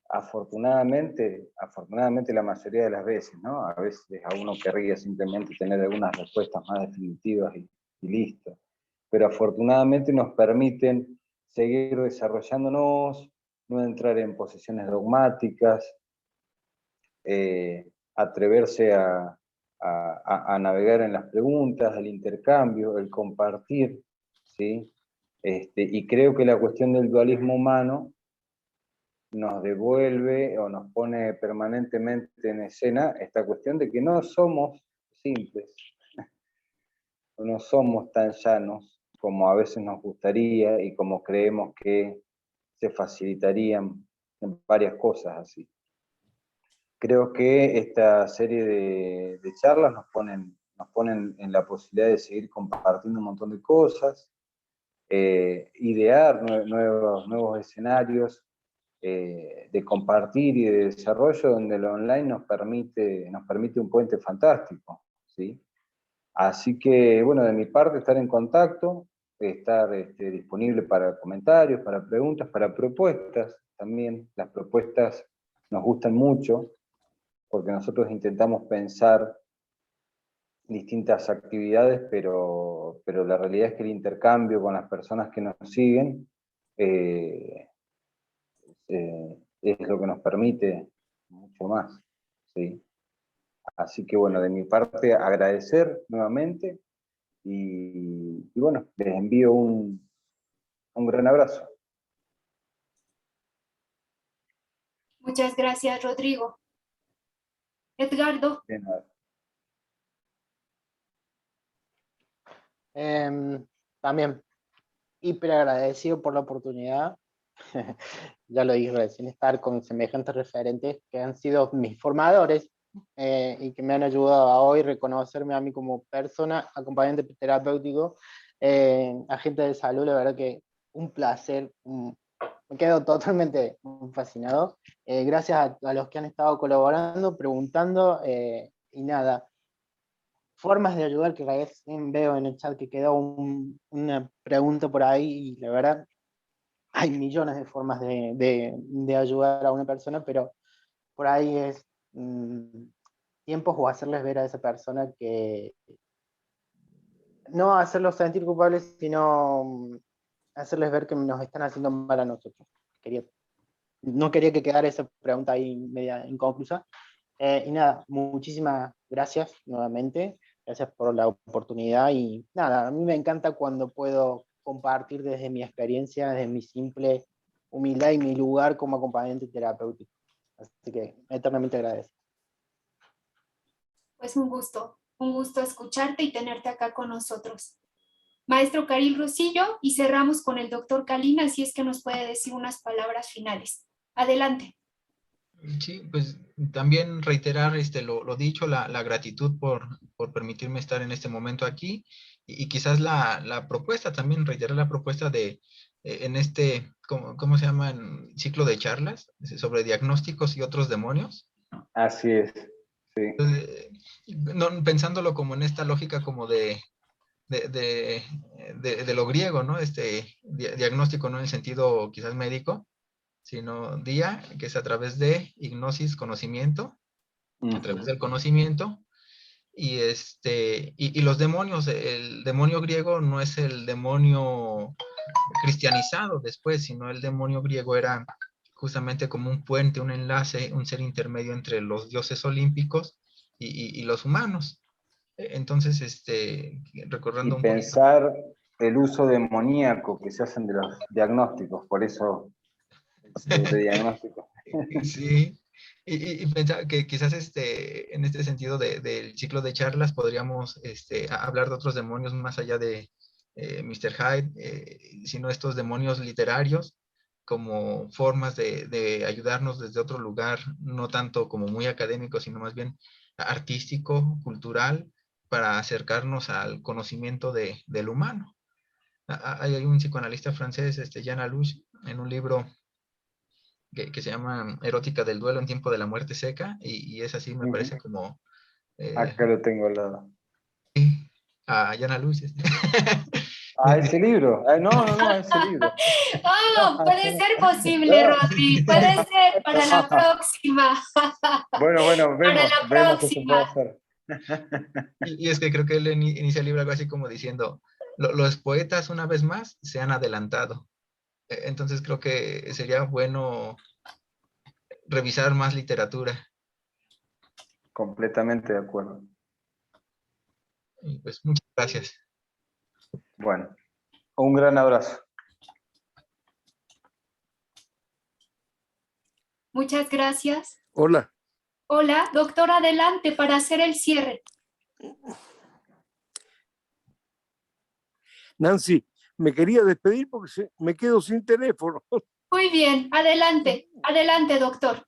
afortunadamente la mayoría de las veces, ¿no? A veces a uno querría simplemente tener algunas respuestas más definitivas y listo. Pero afortunadamente nos permiten seguir desarrollándonos, no entrar en posiciones dogmáticas, atreverse a navegar en las preguntas, el intercambio, el compartir, ¿sí? Y creo que la cuestión del dualismo humano nos devuelve o nos pone permanentemente en escena esta cuestión de que no somos simples, no somos tan llanos como a veces nos gustaría y como creemos que se facilitarían en varias cosas así. Creo que esta serie de charlas nos ponen en la posibilidad de seguir compartiendo un montón de cosas, idear nuevos escenarios, de compartir y de desarrollo, donde lo online nos permite un puente fantástico, ¿sí? Así que, bueno, de mi parte, estar en contacto, estar disponible para comentarios, para preguntas, para propuestas también. Las propuestas nos gustan mucho, porque nosotros intentamos pensar distintas actividades, pero la realidad es que el intercambio con las personas que nos siguen es lo que nos permite mucho más, ¿sí? Así que bueno, de mi parte agradecer nuevamente y bueno, les envío un gran abrazo. Muchas gracias, Rodrigo. Edgardo. De nada. También hiper agradecido por la oportunidad. Ya lo dije recién, estar con semejantes referentes que han sido mis formadores y que me han ayudado a hoy reconocerme a mí como persona, acompañante terapéutico, agente de salud. La verdad que un placer, me quedo totalmente fascinado. Gracias a los que han estado colaborando, preguntando y nada. Formas de ayudar, que a veces veo en el chat que quedó una pregunta por ahí y la verdad hay millones de formas de ayudar a una persona, pero por ahí es tiempos o hacerles ver a esa persona que no hacerlos sentir culpables, sino hacerles ver que nos están haciendo mal a nosotros. No quería que quedara esa pregunta ahí media inconclusa. Y nada, muchísimas gracias nuevamente, gracias por la oportunidad y nada, a mí me encanta cuando puedo compartir desde mi experiencia, desde mi simple humildad y mi lugar como acompañante terapéutico. Así que eternamente agradezco. Pues un gusto escucharte y tenerte acá con nosotros. Maestro Caril Rosillo, y cerramos con el doctor Kalina, si es que nos puede decir unas palabras finales. Adelante. Sí, pues también reiterar lo dicho, la gratitud por permitirme estar en este momento aquí y quizás la propuesta, también reiterar la propuesta de en este, ¿cómo se llama? Ciclo de charlas sobre diagnósticos y otros demonios. Así es, sí. Entonces, pensándolo como en esta lógica como de lo griego, ¿no? Diagnóstico no en el sentido quizás médico, sino día, que es a través de hipnosis, conocimiento, a través del conocimiento, y los demonios, el demonio griego no es el demonio cristianizado después, sino el demonio griego era justamente como un puente, un enlace, un ser intermedio entre los dioses olímpicos y los humanos. Entonces, recordando Y un poquito. pensar el uso demoníaco que se hacen de los diagnósticos, por eso de diagnóstico. Sí, y pensar que quizás en este sentido del ciclo de charlas podríamos hablar de otros demonios más allá de Mr. Hyde, sino estos demonios literarios como formas de ayudarnos desde otro lugar, no tanto como muy académico, sino más bien artístico, cultural, para acercarnos al conocimiento del humano. Hay un psicoanalista francés, Jean Alouche, en un libro que se llama Erótica del duelo en tiempo de la muerte seca, y es así, me parece como... Acá lo tengo al lado. a Jean Alouche. Ah, ese libro. No, ese libro. Oh, puede ser posible, Rodri, puede ser para la próxima. Bueno, Para la vemos qué se puede próxima. hacer. Y es que creo que él inicia el libro algo así como diciendo, los poetas una vez más se han adelantado. Entonces creo que sería bueno revisar más literatura. Completamente de acuerdo. Y pues muchas gracias. Bueno, un gran abrazo. Muchas gracias. Hola. Hola, doctor, adelante para hacer el cierre. Nancy, me quería despedir porque me quedo sin teléfono. Muy bien, adelante, adelante, doctor.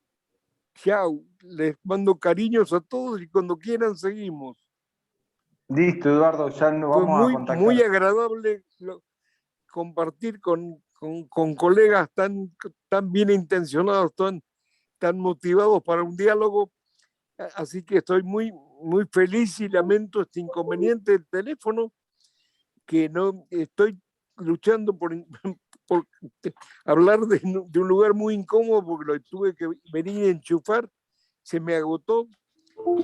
Chao, les mando cariños a todos y cuando quieran seguimos. Listo, Eduardo, ya nos Fue vamos a muy, contactar. muy agradable compartir con colegas tan bien intencionados, tan motivados para un diálogo. Así que estoy muy, muy feliz y lamento este inconveniente del teléfono, que no estoy luchando por hablar de un lugar muy incómodo porque lo tuve que venir a enchufar, se me agotó.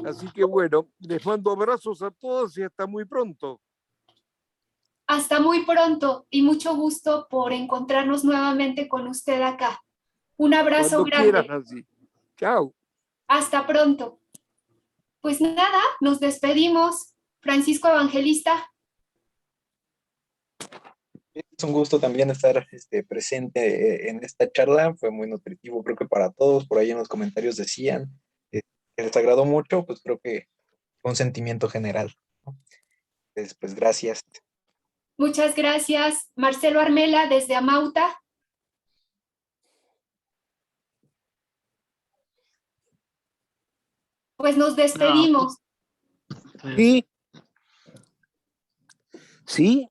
Así que bueno, les mando abrazos a todos y hasta muy pronto. Hasta muy pronto y mucho gusto por encontrarnos nuevamente con usted acá. Un abrazo Cuando quieras, grande. Nancy. Chao. Hasta pronto. Pues nada, nos despedimos. Francisco Evangelista. Es un gusto también estar presente en esta charla, fue muy nutritivo, creo que para todos, por ahí en los comentarios decían que les agradó mucho, pues creo que fue un sentimiento general, ¿no? Entonces, pues gracias. Muchas gracias. Marcelo Armela desde Amauta. Pues nos despedimos. Sí. Sí.